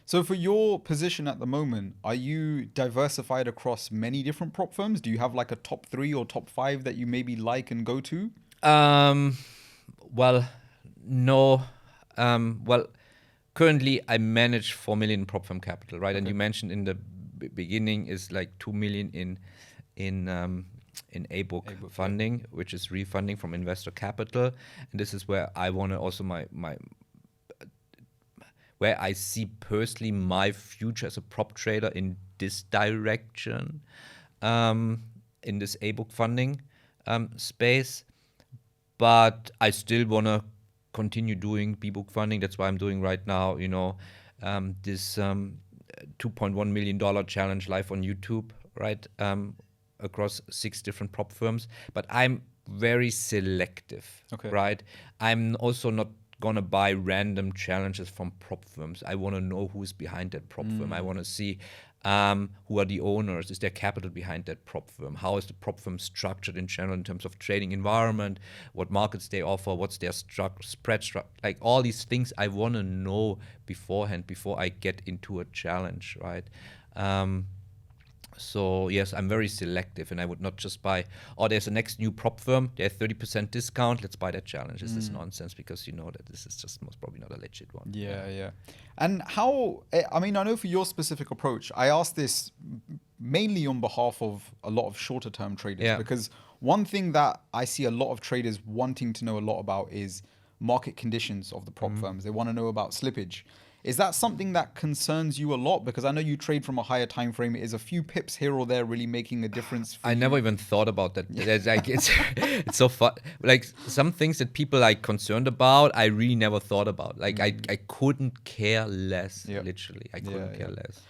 So for your position at the moment, are you diversified across many different prop firms? Do you have like a top 3 or top 5 that you maybe like and go to? Well, no. Well, currently I manage 4 million prop firm capital, right? And you mentioned in the beginning is like 2 million in A-book funding, which is refunding from investor capital. And this is where I want to also where I see personally my future as a prop trader in this direction, in this A-book funding space. But I still want to continue doing B-book funding. That's why I'm doing right now, this $2.1 million challenge live on YouTube, right? Across 6 different prop firms. But I'm very selective, right? I'm also not gonna buy random challenges from prop firms. I want to know who's behind that prop firm. I want to see who are the owners. Is there capital behind that prop firm? How is the prop firm structured in general in terms of trading environment? What markets they offer? What's their spread structure? Like all these things I want to know beforehand before I get into a challenge, right? So yes, I'm very selective, and I would not just buy, there's a next new prop firm, they have 30% discount, let's buy that challenge. This is nonsense, because you know that this is just most probably not a legit one. Yeah. And how, I mean, I know for your specific approach, I asked this mainly on behalf of a lot of shorter term traders, because one thing that I see a lot of traders wanting to know a lot about is market conditions of the prop firms. They want to know about slippage. Is that something that concerns you a lot? Because I know you trade from a higher time frame. Is a few pips here or there really making a difference for you? Never even thought about that. Like, it's so fun. Like some things that people are concerned about, I really never thought about. Like I couldn't care less. Literally, I couldn't care less.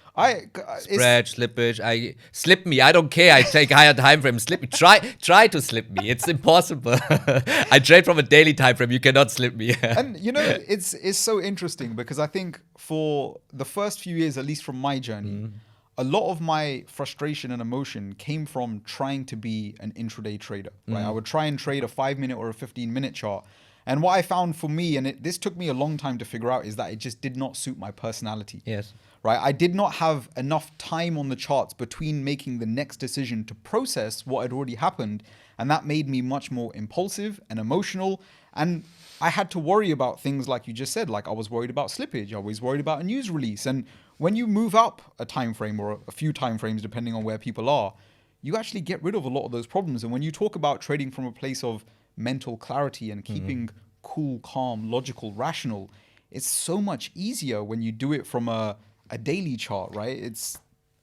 Spread, slippage. Slip me. I don't care. I take higher time frame. Slip me. Try to slip me. It's impossible. I trade from a daily time frame. You cannot slip me. And it's so interesting, because I think for the first few years, at least from my journey, a lot of my frustration and emotion came from trying to be an intraday trader. Right? I would try and trade a 5-minute or a 15-minute chart. And what I found for me, and this took me a long time to figure out, is that it just did not suit my personality. Yes. Right? I did not have enough time on the charts between making the next decision to process what had already happened. And that made me much more impulsive and emotional. And I had to worry about things like you just said, like I was worried about slippage. I was worried about a news release. And when you move up a time frame or a few time frames, depending on where people are, you actually get rid of a lot of those problems. And when you talk about trading from a place of mental clarity and keeping cool, calm, logical, rational, it's so much easier when you do it from a daily chart, right?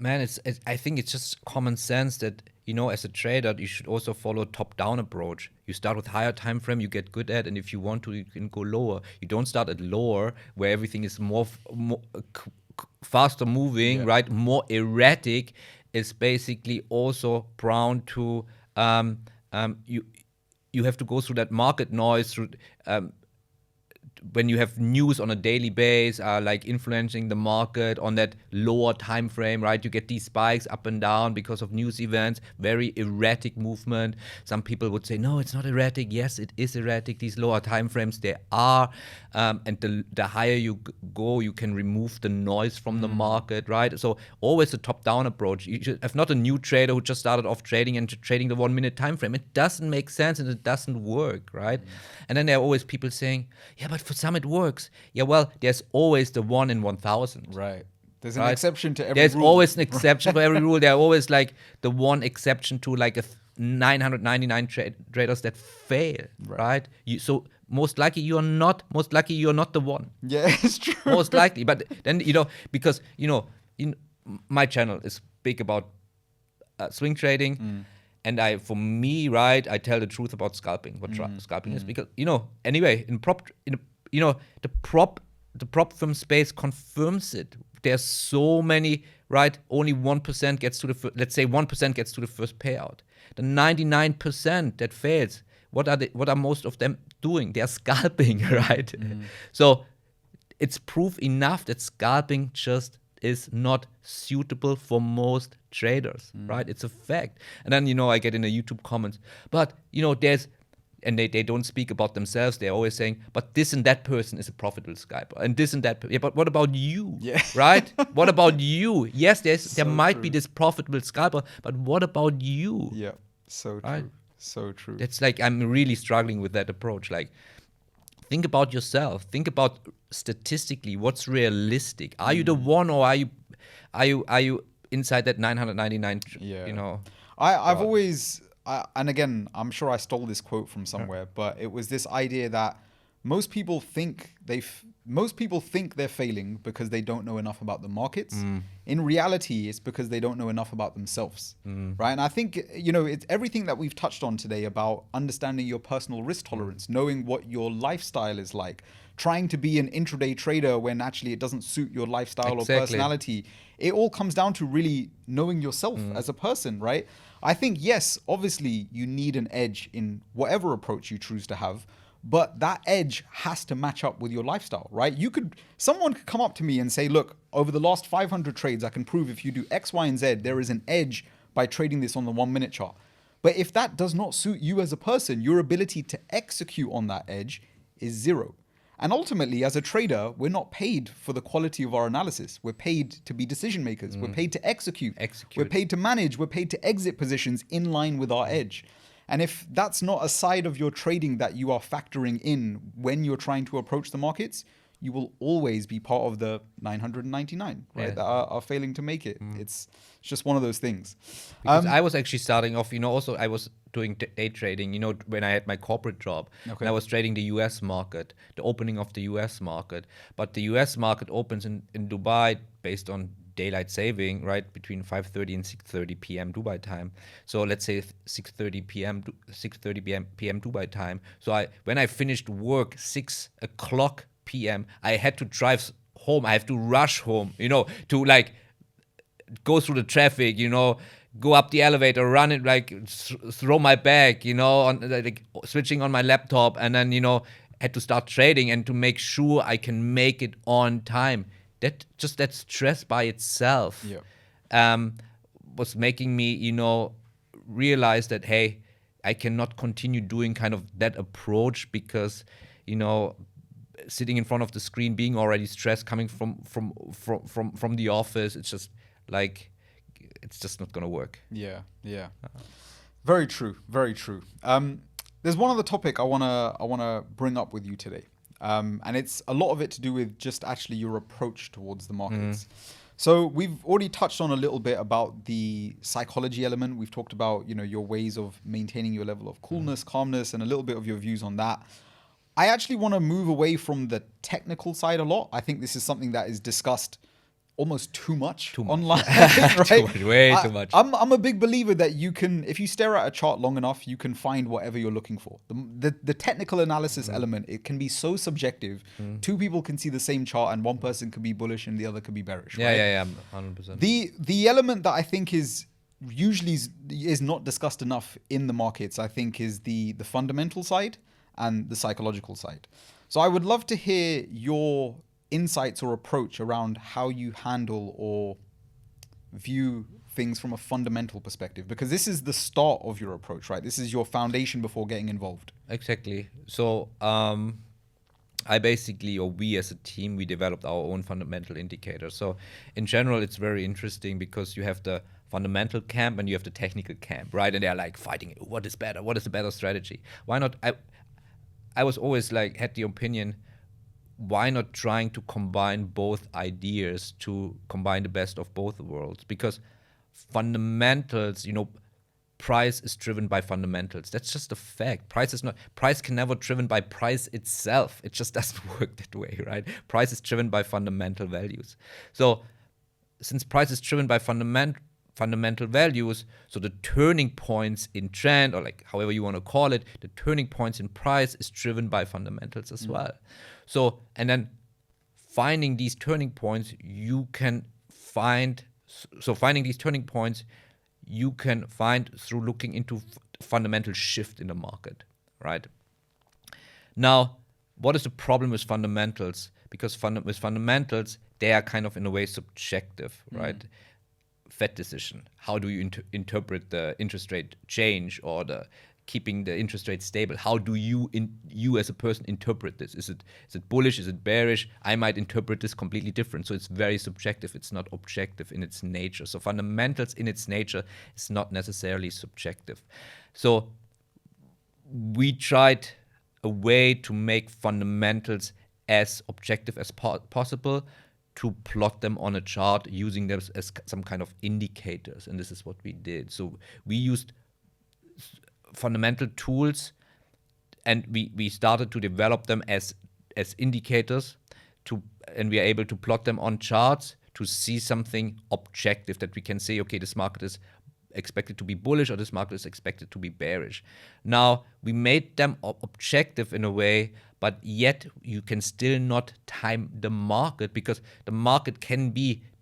I think it's just common sense that, as a trader, you should also follow a top-down approach. You start with higher time frame, you get good at, and if you want to, you can go lower. You don't start at lower, where everything is more faster moving, right? More erratic. Is basically also prone to you have to go through that market noise through. When you have news on a daily base, like influencing the market on that lower time frame, right? You get these spikes up and down because of news events, very erratic movement. Some people would say, no, it's not erratic. Yes, it is erratic. These lower time frames, they are. And the higher you go, you can remove the noise from the market, right? So always a top-down approach. You should have not a new trader who just started off trading and trading the 1-minute time frame. It doesn't make sense and it doesn't work, right? And then there are always people saying, yeah, but for some it works. Yeah, well, there's always the 1 in 1,000. Right. There's an exception to every There's rule. always an exception for every rule. There are always like the one exception to like 999 traders that fail, right? So most likely you're not the one. Yeah, it's true. Most likely. But then, because, my channel is big about swing trading. And for me, right, I tell the truth about scalping, what scalping is, because, anyway, the prop firm space confirms it. There's so many, right? Only 1% gets to let's say 1% gets to the first payout. The 99% that fails, what are most of them doing? They're scalping, right? So it's proof enough that scalping just is not suitable for most traders, right? It's a fact. And then, I get in the YouTube comments, but, and they don't speak about themselves. They're always saying, but this and that person is a profitable scalper. And this and that. Yeah, but what about you? Yeah. Right? What about you? Yes, there might true. be this profitable scalper, but what about you? Yeah, so true. Right? So true. It's like I'm really struggling with that approach. Like, think about yourself. Think about statistically what's realistic. Are you the one, or are you inside that 999? Yeah. I've always, and again, I'm sure I stole this quote from somewhere, but it was this idea that most people think they're failing because they don't know enough about the markets. In reality, it's because they don't know enough about themselves, right? And I think, it's everything that we've touched on today about understanding your personal risk tolerance, knowing what your lifestyle is like, trying to be an intraday trader when actually it doesn't suit your lifestyle or personality. It all comes down to really knowing yourself as a person, right? I think, yes, obviously you need an edge in whatever approach you choose to have, but that edge has to match up with your lifestyle, right? Someone could come up to me and say, look, over the last 500 trades, I can prove if you do X, Y, and Z, there is an edge by trading this on the 1 minute chart. But if that does not suit you as a person, your ability to execute on that edge is zero. And ultimately, as a trader, we're not paid for the quality of our analysis. We're paid to be decision makers. We're paid to execute. We're paid to manage. We're paid to exit positions in line with our edge. And if that's not a side of your trading that you are factoring in when you're trying to approach the markets, you will always be part of the 999, right? That are failing to make it. It's just one of those things. Because I was actually starting off, also I was doing day trading, when I had my corporate job. Okay. And I was trading the US market, the opening of the US market. But the US market opens in Dubai based on daylight saving, right, between 5:30 and 6:30 p.m. Dubai time. So let's say 6:30 p.m. Dubai time. So when I finished work 6 o'clock p.m., I had to drive home. I have to rush home, to like go through the traffic, go up the elevator, run it, like throw my bag, on like switching on my laptop, and then had to start trading and to make sure I can make it on time. That stress by itself was making me, realize that, hey, I cannot continue doing kind of that approach because, sitting in front of the screen, being already stressed, coming from the office, it's just like, it's just not gonna work. Yeah. Very true. Very true. There's one other topic I wanna bring up with you today. And it's a lot of it to do with just actually your approach towards the markets. So we've already touched on a little bit about the psychology element. We've talked about, your ways of maintaining your level of coolness, calmness, and a little bit of your views on that. I actually want to move away from the technical side a lot. I think this is something that is discussed almost too much online, right? Way too much. I'm a big believer that you can, if you stare at a chart long enough, you can find whatever you're looking for. The technical analysis element, it can be so subjective. Two people can see the same chart and one person could be bullish and the other could be bearish. Yeah, 100%. The element that I think is usually is not discussed enough in the markets, I think, is the fundamental side and the psychological side. So I would love to hear your insights or approach around how you handle or view things from a fundamental perspective, because this is the start of your approach, right? This is your foundation before getting involved. Exactly. So I basically, or we as a team, we developed our own fundamental indicators. So in general, it's very interesting because you have the fundamental camp and you have the technical camp, right? And they're like fighting, what is better? What is the better strategy? Why not? I was always like, had the opinion, why not trying to combine both ideas to combine the best of both worlds? Because fundamentals, price is driven by fundamentals. That's just a fact. Price can never driven by price itself. It just doesn't work that way, right? Price is driven by fundamental values. So since price is driven by fundamental values, so the turning points in trend, or like however you want to call it, the turning points in price is driven by fundamentals as well. So, and then finding these turning points, finding these turning points, you can find through looking into fundamental shift in the market, right? Now, what is the problem with fundamentals? Because with fundamentals, they are kind of in a way subjective, right? Fed decision. How do you interpret the interest rate change or the keeping the interest rate stable? How do you as a person interpret this? Is it bullish? Is it bearish? I might interpret this completely different. So it's very subjective. It's not objective in its nature. So fundamentals in its nature is not necessarily subjective. So we tried a way to make fundamentals as objective as possible, to plot them on a chart using them as some kind of indicators. And this is what we did. So we used fundamental tools, and we started to develop them as indicators, and we are able to plot them on charts to see something objective that we can say, okay, this market is expected to be bullish or this market is expected to be bearish. Now, we made them objective in a way, but yet you can still not time the market, because the market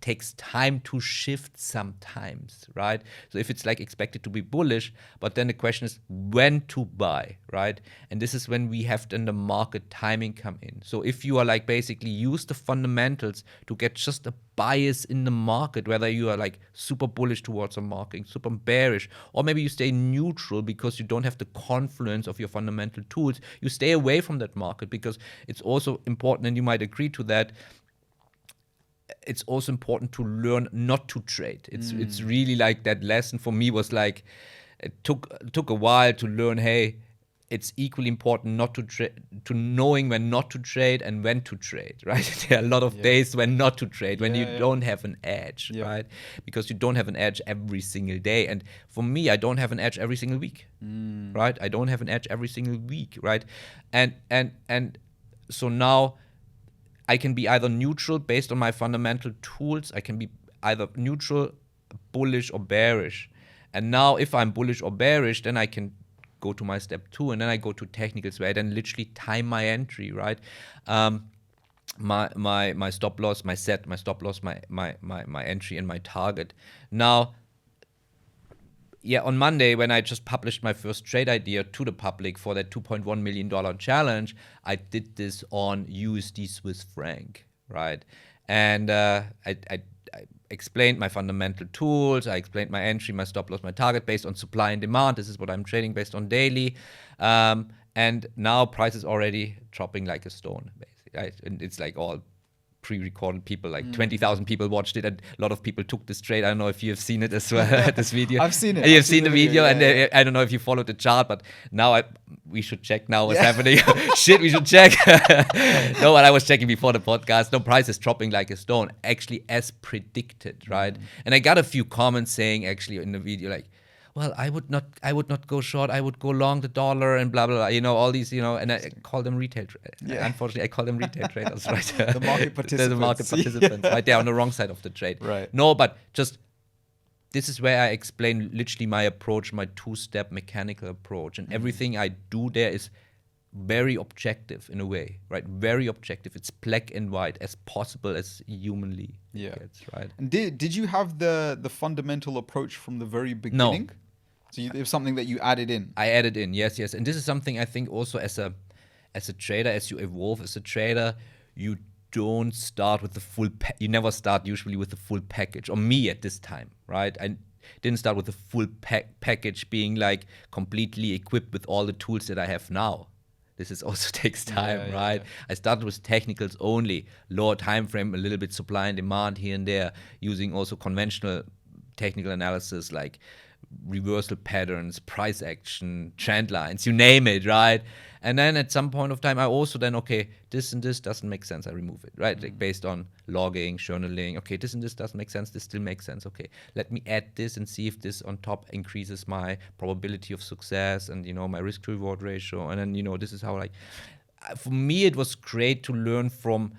takes time to shift sometimes, right? So if it's like expected to be bullish, but then the question is when to buy, right? And this is when we have then the market timing come in. So if you are like basically use the fundamentals to get just a bias in the market, whether you are like super bullish towards a market, super bearish, or maybe you stay neutral because you don't have the confluence of your fundamental tools, you stay away from that market, because it's also important, and you might agree to that, it's also important to learn not to trade. It's really like that lesson for me was like, it took a while to learn, hey, it's equally important not to trade, to knowing when not to trade and when to trade, right? There are a lot of days when not to trade, when you don't have an edge, right? Because you don't have an edge every single day. And for me, I don't have an edge every single week, right? I don't have an edge every single week, right? And so now I can be either neutral based on my fundamental tools. I can be either neutral, bullish, or bearish. And now if I'm bullish or bearish, then I can go to my step 2, and then I go to technicals where I then literally time my entry, right? My stop loss, my set, my stop loss, my entry, and my target. Now, on Monday, when I just published my first trade idea to the public for that $2.1 million challenge, I did this on USD Swiss franc, right? And I explained my fundamental tools, I explained my entry, my stop loss, my target based on supply and demand. This is what I'm trading based on daily. And now price is already dropping like a stone, basically, right? And it's like all pre-recorded people, like 20,000 people watched it, and a lot of people took this trade. I don't know if you have seen it as well, this video. I've seen it. You've seen the video, and I don't know if you followed the chart, but now we should check now what's happening. Shit, we should check. No, but I was checking before the podcast. No, price is dropping like a stone, actually as predicted, right? And I got a few comments saying actually in the video like, well, I would not go short. I would go long the dollar and blah, blah, blah, all these, and I call them retail traders. Unfortunately, I call them retail traders, right? The market participants. The market participants, right? They're on the wrong side of the trade. Right. No, but just, this is where I explain literally my approach, my 2-step mechanical approach. And everything I do there is very objective in a way, right? Very objective. It's black and white as possible as humanly gets, right? And did you have the fundamental approach from the very beginning? No. So it was something that you added in? I added in, yes. And this is something I think also as a trader, as you evolve as a trader, you don't start with the full you never start usually with the full package. Or me at this time, right? I didn't start with the full package being like completely equipped with all the tools that I have now. This is also takes time, right? I started with technicals only, lower time frame, a little bit supply and demand here and there, using also conventional technical analysis like reversal patterns, price action, trend lines, you name it, right? And then at some point of time, I also then, okay, this and this doesn't make sense, I remove it, right? Like based on logging, journaling, okay, this and this doesn't make sense, this still makes sense, okay, let me add this and see if this on top increases my probability of success and, my risk to reward ratio. And then, this is how, like, for me, it was great to learn from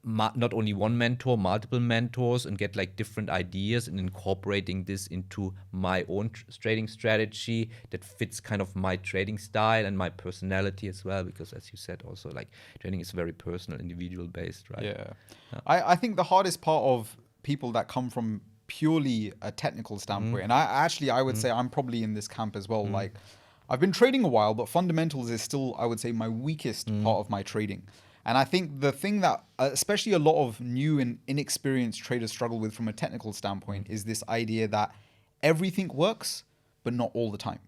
not only one mentor, multiple mentors, and get like different ideas and incorporating this into my own trading strategy that fits kind of my trading style and my personality as well, because as you said also, like, trading is very personal, individual based, right? I think the hardest part of people that come from purely a technical standpoint, and I would say I'm probably in this camp as well, like, I've been trading a while, but fundamentals is still, I would say, my weakest part of my trading. And I think the thing that especially a lot of new and inexperienced traders struggle with from a technical standpoint is this idea that everything works, but not all the time,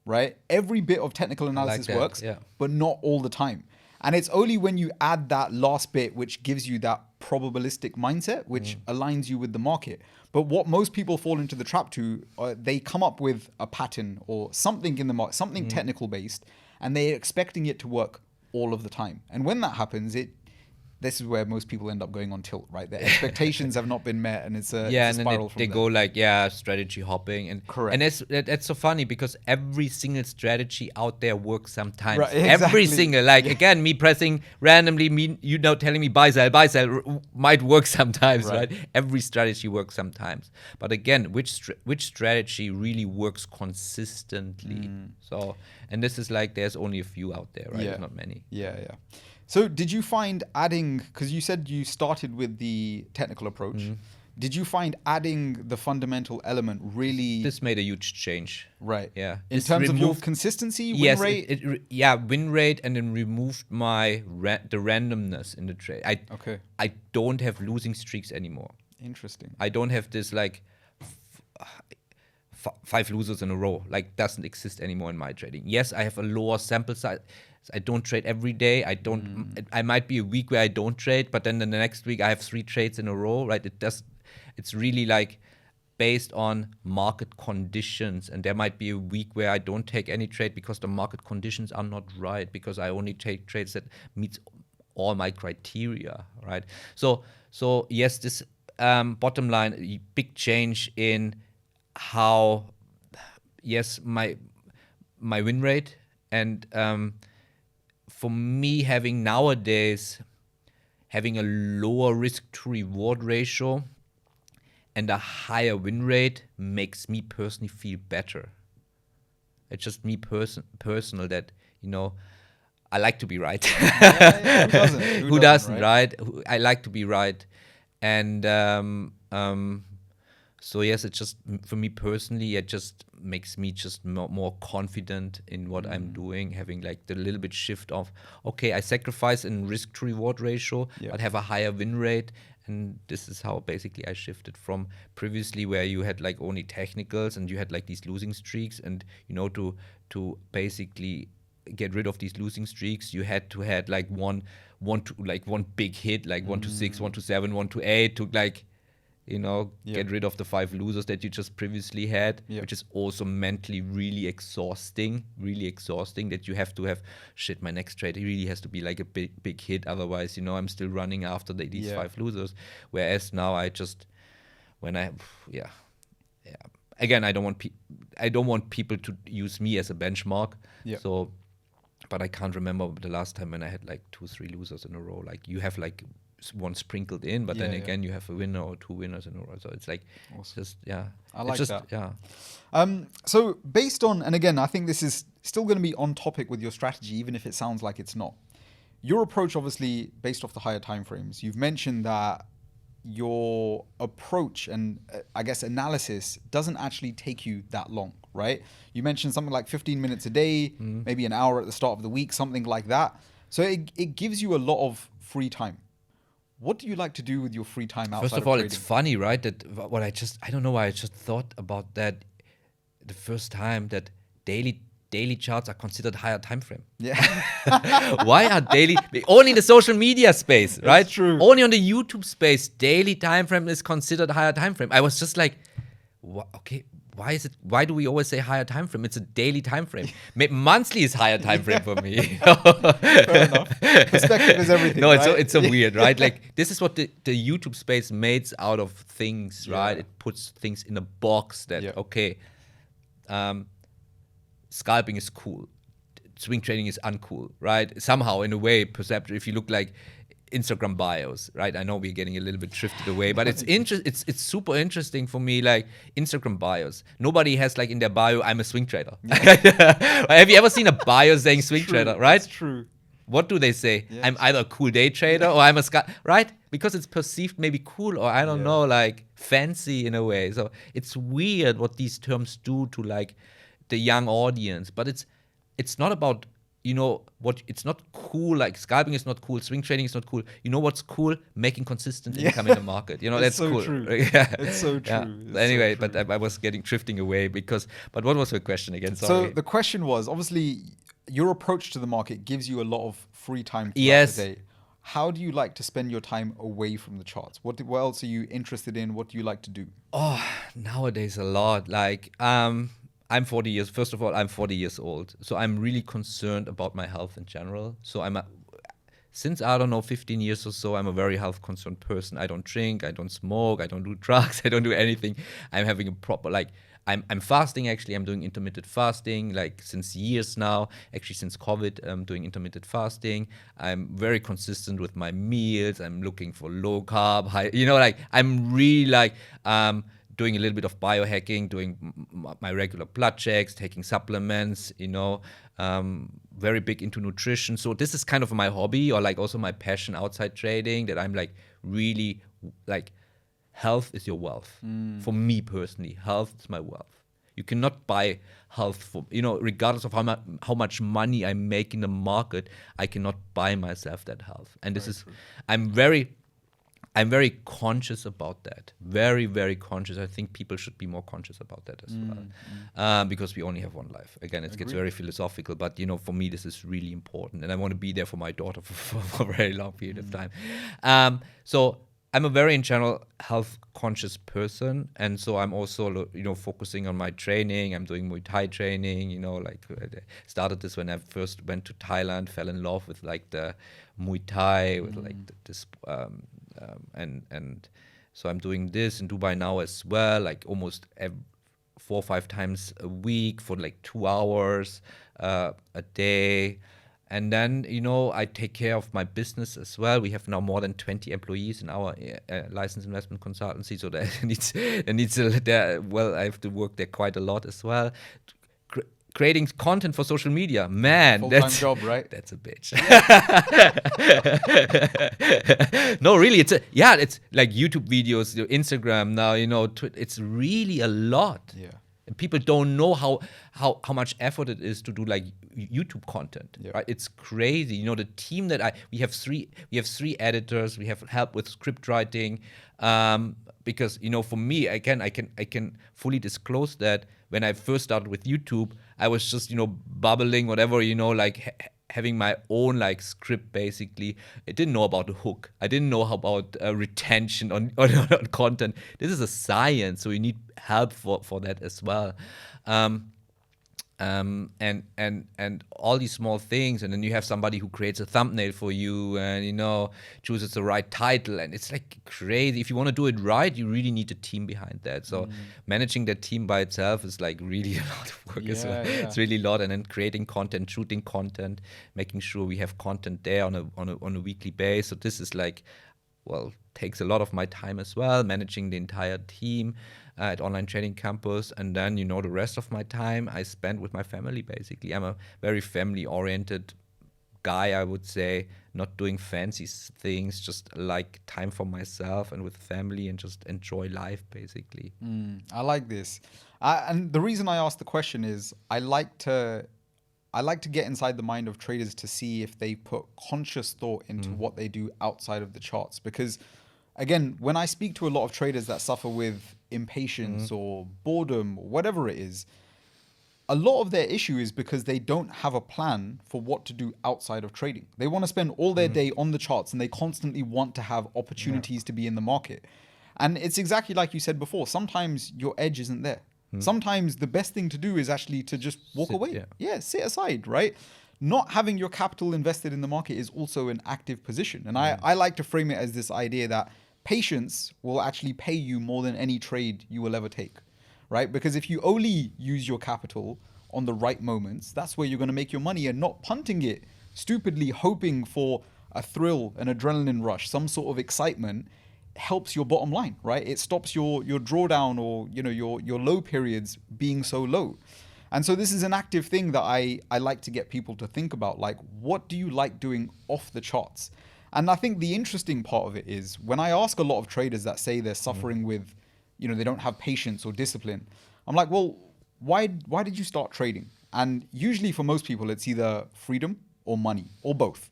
right? Every bit of technical analysis works, but not all the time. And it's only when you add that last bit which gives you that probabilistic mindset, which aligns you with the market. But what most people fall into the trap to, they come up with a pattern or something in the market, something technical based, and they're expecting it to work all of the time. And when that happens, this is where most people end up going on tilt, right? Their expectations have not been met, and it's a spiral from they there. go like strategy hopping, and correct. And that's so funny because every single strategy out there works sometimes. Right, exactly. Every single again, me pressing randomly, telling me buy sell might work sometimes, right? Every strategy works sometimes, but again, which strategy really works consistently? So, and this is like there's only a few out there, right? There's not many. Yeah. So did you find adding, because you said you started with the technical approach, did you find adding the fundamental element really... This made a huge change. Right. Yeah. In terms of your consistency, win rate? Win rate, and then removed the randomness in the trade. I don't have losing streaks anymore. Interesting. I don't have this like 5 losers in a row. Like doesn't exist anymore in my trading. Yes, I have a lower sample size. I don't trade every day. I might be a week where I don't trade, but then the next week I have 3 trades in a row, right? It's really like based on market conditions, and there might be a week where I don't take any trade because the market conditions are not right, because I only take trades that meets all my criteria, right? So yes, this bottom line, big change in how, yes, my win rate, and for me, nowadays having a lower risk to reward ratio and a higher win rate makes me personally feel better. It's just me personal that, I like to be right. Who doesn't? Who doesn't, right? I like to be right. And so yes, it just, for me personally, it just makes me just more confident in what I'm doing, having like the little bit shift of, okay, I sacrifice in risk to reward ratio, but have a higher win rate. And this is how basically I shifted from previously where you had like only technicals and you had like these losing streaks, and to basically get rid of these losing streaks, you had to had like one big hit, like 1 to 6, 1 to 7, 1 to 8 to like, get rid of the 5 losers that you just previously had, which is also mentally really exhausting, that you have to have, my next trade, it really has to be like a big hit. Otherwise, I'm still running after these 5 losers. Whereas now I just, again, I don't want people to use me as a benchmark. So, but I can't remember the last time when I had like 2-3 losers in a row. Like you have like one sprinkled in, but then again you have a winner or 2 winners in a row. So it's like, just I like that. Yeah. So based on, and again, I think this is still going to be on topic with your strategy, even if it sounds like it's not. Your approach, obviously, based off the higher timeframes. You've mentioned that your approach and I guess analysis doesn't actually take you that long, right? You mentioned something like 15 minutes a day, maybe an hour at the start of the week, something like that. So it gives you a lot of free time. What do you like to do with your free time outside of trading? First of all, it's funny, right? That I don't know why I just thought about that the first time, that daily charts are considered higher time frame. Yeah. Why are daily only in the social media space, right? That's true. Only on the YouTube space, daily time frame is considered higher time frame. I was just like, okay, why do we always say higher time frame? It's a daily time frame. Monthly is higher time frame for me. Fair enough. Perspective is everything. No, right? it's so weird, right? Like this is what the YouTube space makes out of things, right? It puts things in a box that okay, scalping is cool, swing trading is uncool, right? Somehow, in a way, perception. If you look like Instagram bios, right? I know we're getting a little bit drifted away, but it's it's super interesting for me. Like Instagram bios, nobody has like in their bio, "I'm a swing trader." Have you ever seen a bio saying swing trader? Right? That's true. What do they say? Yes. I'm either a cool day trader or I'm a right? Because it's perceived maybe cool or I don't know, like fancy in a way. So it's weird what these terms do to like the young audience, but it's not about you know what, it's not cool, like scalping is not cool, swing trading is not cool. You know what's cool? Making consistent income in the market. You know, It's that's so cool. true. Yeah. It's so Yeah. true. It's Anyway, so true. but I was drifting away but what was the question again? So Sorry. the question was, obviously, your approach to the market gives you a lot of free time throughout Yes. the day. How do you like to spend your time away from the charts? What else are you interested in? What do you like to do? Oh, nowadays a lot. Like, I'm 40 years. First of all, I'm 40 years old, so I'm really concerned about my health in general. So since I don't know 15 years or so, I'm a very health concerned person. I don't drink, I don't smoke, I don't do drugs, I don't do anything. I'm having a proper like. I'm fasting actually. I'm doing intermittent fasting like since years now. Actually, since COVID, I'm doing intermittent fasting. I'm very consistent with my meals. I'm looking for low carb, high. You know, like I'm really like doing a little bit of biohacking, doing my regular blood checks, taking supplements. You know, very big into nutrition. So this is kind of my hobby or like also my passion outside trading. That I'm like really like. Health is your wealth. For me personally, health is my wealth. You cannot buy health for, you know, regardless of how much money I make in the market, I cannot buy myself that health. And this is, I'm very conscious about that. Very, very conscious. I think people should be more conscious about that as well. Because we only have one life. Again, it gets very philosophical, but you know, for me, this is really important. And I want to be there for my daughter for a very long period of time. So I'm a very, in general, health conscious person, and so I'm also, you know, focusing on my training. I'm doing Muay Thai training. You know, like I started this when I first went to Thailand, fell in love with like the Muay Thai, with like this, and so I'm doing this in Dubai now as well, like almost 4 or 5 times a week for like 2 hours a day. And then, you know, I take care of my business as well. We have now more than 20 employees in our licensed investment consultancy. So I have to work there quite a lot as well. Creating content for social media, man, Full-time job, right? That's a bitch. No, really, it's like YouTube videos, Instagram now, you know, it's really a lot. Yeah. And people don't know how much effort it is to do like YouTube content. Yeah. Right? It's crazy. You know, the team that we have three editors. We have help with script writing. Because you know, for me, I can fully disclose that when I first started with YouTube, I was just, you know, bubbling whatever, you know, like having my own like script basically. I didn't know about the hook. I didn't know about retention on content. This is a science, so you need help for that as well. And all these small things, and then you have somebody who creates a thumbnail for you, and you know, chooses the right title, and it's like crazy. If you want to do it right, you really need a team behind that. So managing that team by itself is like really a lot of work as well. Yeah. It's really a lot, and then creating content, shooting content, making sure we have content there on a weekly basis. So this is like, well, takes a lot of my time as well, managing the entire team at Online Trading Campus. And then, you know, the rest of my time I spend with my family, basically. I'm a very family-oriented guy, I would say, not doing fancy things, just like time for myself and with family and just enjoy life, basically. I like this. And the reason I asked the question is I like to get inside the mind of traders to see if they put conscious thought into what they do outside of the charts. Because again, when I speak to a lot of traders that suffer with impatience or boredom, or whatever it is, a lot of their issue is because they don't have a plan for what to do outside of trading. They want to spend all their day on the charts, and they constantly want to have opportunities to be in the market. And it's exactly like you said before. Sometimes your edge isn't there. Sometimes the best thing to do is actually to just walk away. Yeah, sit aside, right? Not having your capital invested in the market is also an active position. And I like to frame it as this idea that patience will actually pay you more than any trade you will ever take, right? Because if you only use your capital on the right moments, that's where you're going to make your money, and not punting it stupidly, hoping for a thrill, an adrenaline rush, some sort of excitement, helps your bottom line, right? It stops your drawdown or, you know, your low periods being so low. And so this is an active thing that I like to get people to think about. Like, what do you like doing off the charts? And I think the interesting part of it is when I ask a lot of traders that say they're suffering with, you know, they don't have patience or discipline, I'm like, well, why did you start trading? And usually for most people, it's either freedom or money or both.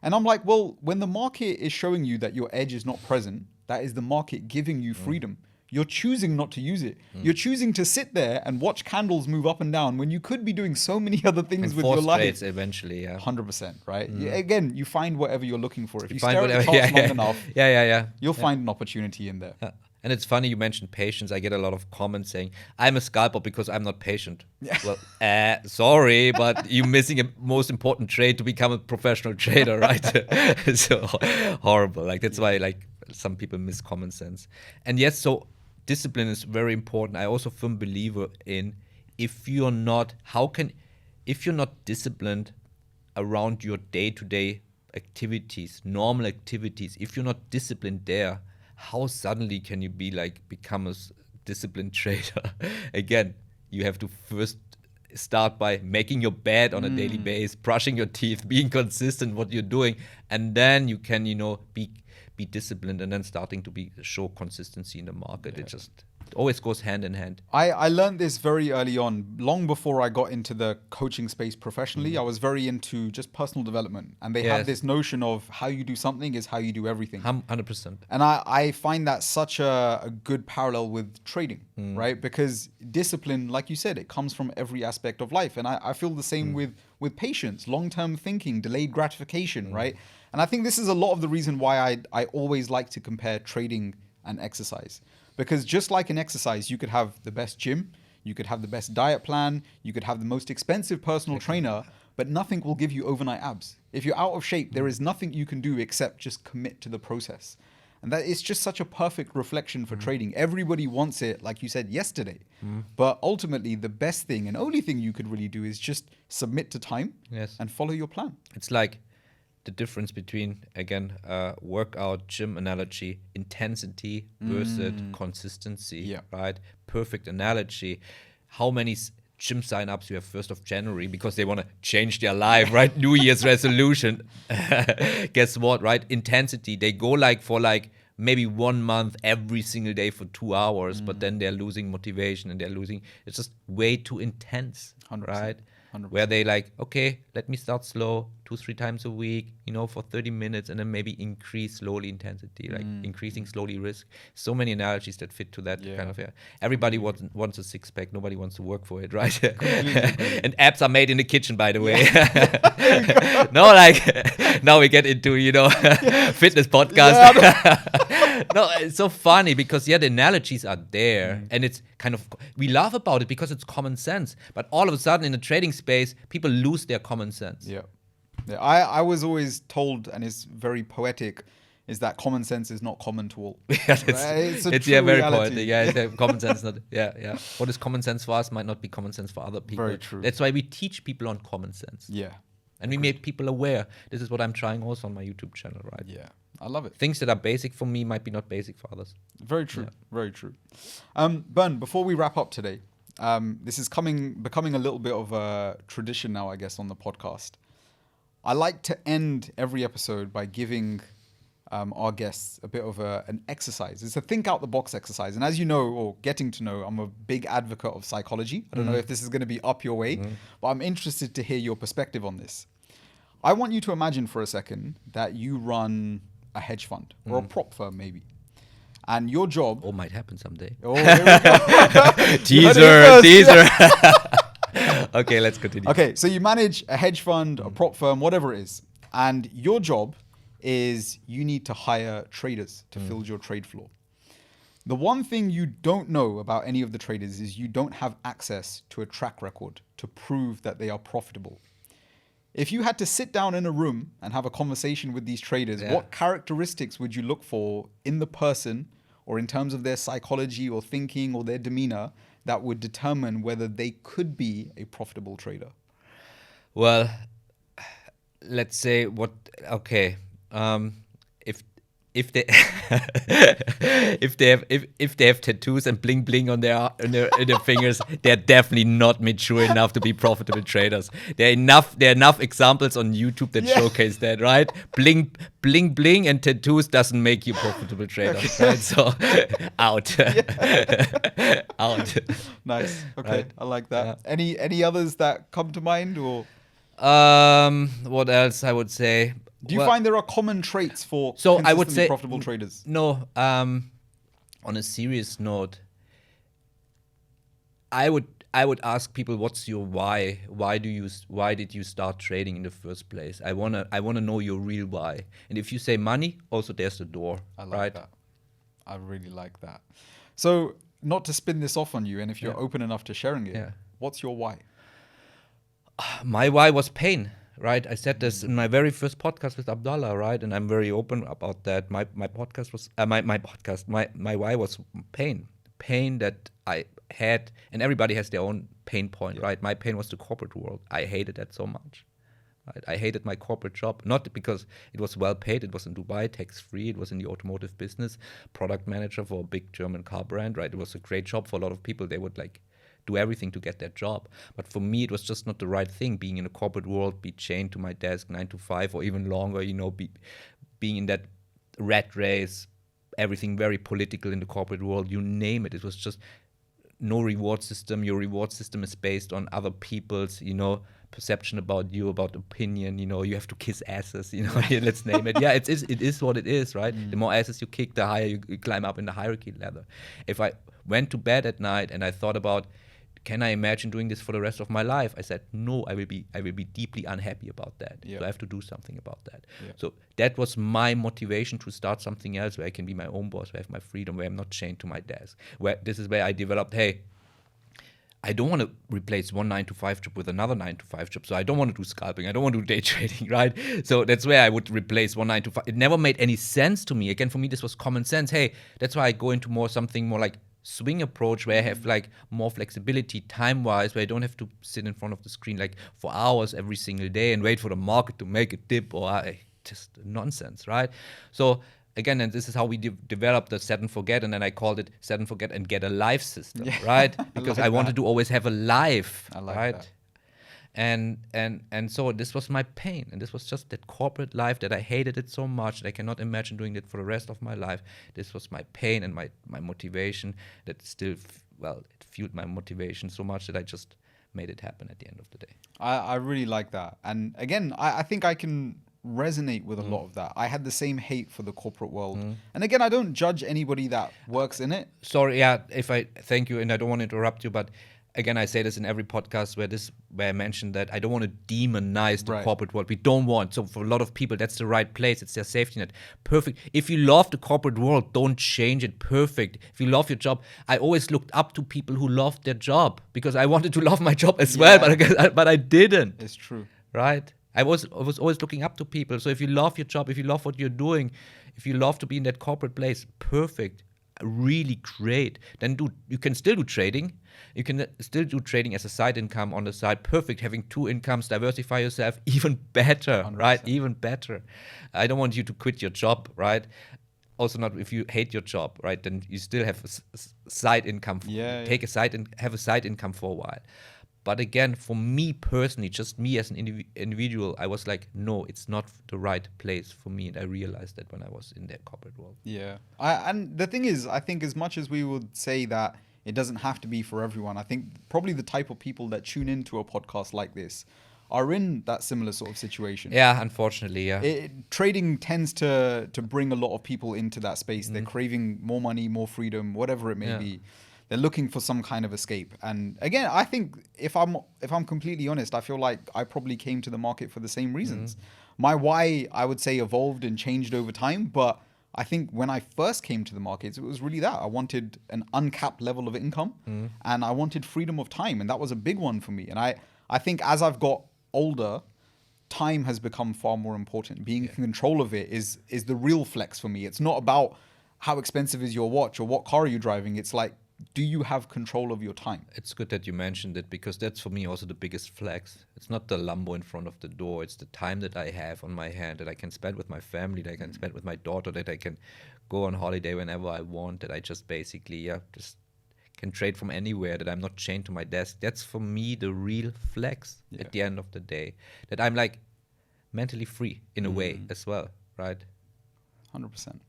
And I'm like, well, when the market is showing you that your edge is not present, that is the market giving you freedom. You're choosing not to use it. You're choosing to sit there and watch candles move up and down when you could be doing so many other things And with your force life. trades eventually, yeah. 100%, right? Again, you find whatever you're looking for. If you Find stare at the whatever- charts long enough, yeah. you'll find an opportunity in there. And it's funny you mentioned patience. I get a lot of comments saying, I'm a scalper because I'm not patient. Well, sorry, but you're missing a most important trait to become a professional trader, right? So horrible. Like that's why like some people miss common sense. And yes, so discipline is very important. I also firm believer in if you're not disciplined around your day-to-day activities, normal activities, if you're not disciplined there, how suddenly can you become a disciplined trader? Again, you have to first start by making your bed on a daily basis, brushing your teeth, being consistent what you're doing, and then you can, be disciplined, and then starting to show consistency in the market. It always goes hand in hand. I learned this very early on, long before I got into the coaching space professionally. I was very into just personal development. And they have this notion of how you do something is how you do everything. 100%. And I find that such a good parallel with trading, right? Because discipline, like you said, it comes from every aspect of life. And I feel the same with patience, long-term thinking, delayed gratification, right? And I think this is a lot of the reason why I always like to compare trading and exercise. Because just like in exercise, you could have the best gym, you could have the best diet plan, you could have the most expensive personal trainer, but nothing will give you overnight abs. If you're out of shape, there is nothing you can do except just commit to the process. And that is just such a perfect reflection for trading. Everybody wants it, like you said, yesterday. But ultimately, the best thing and only thing you could really do is just submit to time and follow your plan. It's like the difference between, again, workout, gym analogy, intensity versus consistency, right? Perfect analogy. How many gym sign-ups you have 1st of January because they want to change their life, right? New Year's resolution. Guess what, right? Intensity. They go for maybe 1 month every single day for 2 hours, but then they're losing motivation and it's just way too intense, 100%. right? 100%. Where they okay, let me start slow, 2-3 times a week, for 30 minutes, and then maybe increase slowly intensity, increasing slowly risk. So many analogies that fit to that kind of, Everybody wants a six-pack. Nobody wants to work for it, right? And apps are made in the kitchen, by the way. No, now we get into, fitness podcast. No, it's so funny because, the analogies are there, and it's kind of, we laugh about it because it's common sense, but all of a sudden in the trading space, people lose their common sense. Yeah. I was always told, and it's very poetic, is that common sense is not common to all. It's true very reality. poetic. Common sense, not what is common sense for us might not be common sense for other people. Very true. That's why we teach people on common sense. Yeah. And we make people aware. This is what I'm trying also on my YouTube channel, right? Yeah. I love it. Things that are basic for me might be not basic for others. Very true. Very true. Bernd, before we wrap up today, this is becoming a little bit of a tradition now, I guess, on the podcast. I like to end every episode by giving our guests a bit of an exercise. It's a think out the box exercise. And as you know, or getting to know, I'm a big advocate of psychology. I don't know if this is going to be up your way, but I'm interested to hear your perspective on this. I want you to imagine for a second that you run a hedge fund or a prop firm maybe. And your job... Or might happen someday. Oh, here we go. Teaser. Okay, let's continue. Okay, so you manage a hedge fund, a prop firm, whatever it is. And your job is you need to hire traders to fill your trade floor. The one thing you don't know about any of the traders is you don't have access to a track record to prove that they are profitable. If you had to sit down in a room and have a conversation with these traders, what characteristics would you look for in the person or in terms of their psychology or thinking or their demeanor that would determine whether they could be a profitable trader? Well, let's say if if they if they have tattoos and bling bling on their fingers, they're definitely not mature enough to be profitable traders. There are enough examples on YouTube that showcase that, right? Bling bling and tattoos doesn't make you profitable traders, right? So out. Out. Nice. Okay, Right. I like that. Yeah. Any others that come to mind, or What else I would say? do you find there are common traits for So I would consistently say profitable traders? No. On a serious note, I would ask people, what's your why? Why did you start trading in the first place? I wanna know your real why. And if you say money, also there's the door. I like right? that. I really like that. So, not to spin this off on you, and if you're open enough to sharing it, what's your why? My why was pain, right? I said this in my very first podcast with Abdallah, right? And I'm very open about that. My podcast was my why was pain that I had, and everybody has their own pain point, right? My pain was the corporate world. I hated that so much. Right? I hated my corporate job, not because it was well paid. It was in Dubai, tax-free. It was in the automotive business, product manager for a big German car brand, right? It was a great job for a lot of people. They would do everything to get that job. But for me, it was just not the right thing. Being in a corporate world, be chained to my desk 9 to 5 or even longer, being in that rat race, everything very political in the corporate world, you name it. It was just no reward system. Your reward system is based on other people's, perception about you, about opinion. You have to kiss asses. Let's name it. Yeah, it is what it is, right? The more asses you kick, the higher you climb up in the hierarchy ladder. If I went to bed at night and I thought about, can I imagine doing this for the rest of my life? I said, no, I will be deeply unhappy about that. Yeah. So I have to do something about that. Yeah. So that was my motivation to start something else where I can be my own boss, where I have my freedom, where I'm not chained to my desk. This is where I developed, hey, I don't want to replace one 9-to-5 job with another 9-to-5 job. So I don't want to do scalping. I don't want to do day trading, right? So that's where I would replace one 9-to-5. It never made any sense to me. Again, for me, this was common sense. Hey, that's why I go into something more like swing approach, where I have more flexibility time-wise, where I don't have to sit in front of the screen for hours every single day and wait for the market to make a dip or just nonsense, right? So again, and this is how we developed the set and forget, and then I called it set and forget and get a life system, right? Because I wanted to always have a life, right? That. And so this was my pain, and this was just that corporate life that I hated it so much that I cannot imagine doing it for the rest of my life. This was my pain and my motivation that still, it fueled my motivation so much that I just made it happen at the end of the day. I really like that. And again, I think I can resonate with a lot of that. I had the same hate for the corporate world. And again, I don't judge anybody that works in it. Sorry, thank you, and I don't want to interrupt you, but again, I say this in every podcast where I mentioned that I don't want to demonize the corporate world. We don't want. So for a lot of people, that's the right place. It's their safety net. Perfect. If you love the corporate world, don't change it. Perfect. If you love your job, I always looked up to people who loved their job because I wanted to love my job as well, but I didn't. It's true. Right? I was always looking up to people. So if you love your job, if you love what you're doing, if you love to be in that corporate place, perfect. Really great. Then you can still do trading. You can still do trading as a side income on the side. Perfect. Having two incomes, diversify yourself, even better, 100%. Right? Even better. I don't want you to quit your job, right? Also not if you hate your job, right? Then you still have a side income. Have a side income for a while. But again, for me personally, just me as an individual, I was like, no, it's not the right place for me. And I realized that when I was in that corporate world. Yeah. And the thing is, I think as much as we would say that it doesn't have to be for everyone, I think probably the type of people that tune into a podcast like this are in that similar sort of situation. Yeah, unfortunately, yeah. Trading tends to bring a lot of people into that space. They're craving more money, more freedom, whatever it may be. They're looking for some kind of escape. And again, I think if I'm completely honest, I feel like I probably came to the market for the same reasons. My why, I would say, evolved and changed over time. But I think when I first came to the markets, it was really that. I wanted an uncapped level of income and I wanted freedom of time. And that was a big one for me. And I think as I've got older, time has become far more important. Being in control of it is the real flex for me. It's not about how expensive is your watch or what car are you driving. It's like, do you have control of your time? It's good that you mentioned it, because that's for me also the biggest flex. It's not the Lambo in front of the door. It's the time that I have on my hand that I can spend with my family, that I can spend with my daughter, that I can go on holiday whenever I want, that I just basically just can trade from anywhere, that I'm not chained to my desk. That's for me the real flex at the end of the day. That I'm like mentally free in a way as well, right? 100%.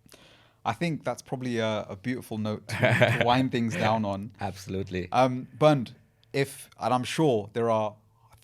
I think that's probably a beautiful note to wind things down on. Absolutely. Bernd, and I'm sure there are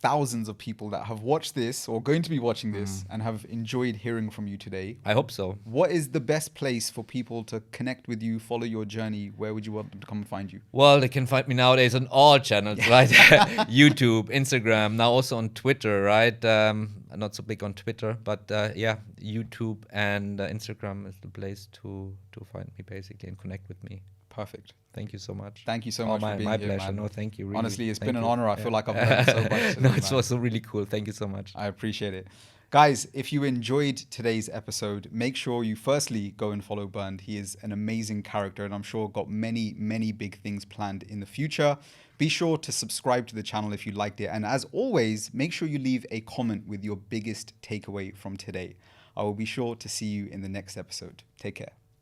thousands of people that have watched this or going to be watching this and have enjoyed hearing from you today. I hope so. What is the best place for people to connect with you, follow your journey? Where would you want them to come and find you? Well, they can find me nowadays on all channels, right? YouTube, Instagram, now also on Twitter, right? I'm not so big on Twitter, but YouTube and Instagram is the place to find me basically and connect with me. Perfect. Thank you so much. Thank you so much for being my here, pleasure. man. No, thank you. Really. Honestly, it's been an honor. I feel like I've learned so much today, No, it's man. also really cool. Thank you so much. I appreciate it. Guys, if you enjoyed today's episode, make sure you firstly go and follow Bernd. He is an amazing character and I'm sure got many, many big things planned in the future. Be sure to subscribe to the channel if you liked it. And as always, make sure you leave a comment with your biggest takeaway from today. I will be sure to see you in the next episode. Take care.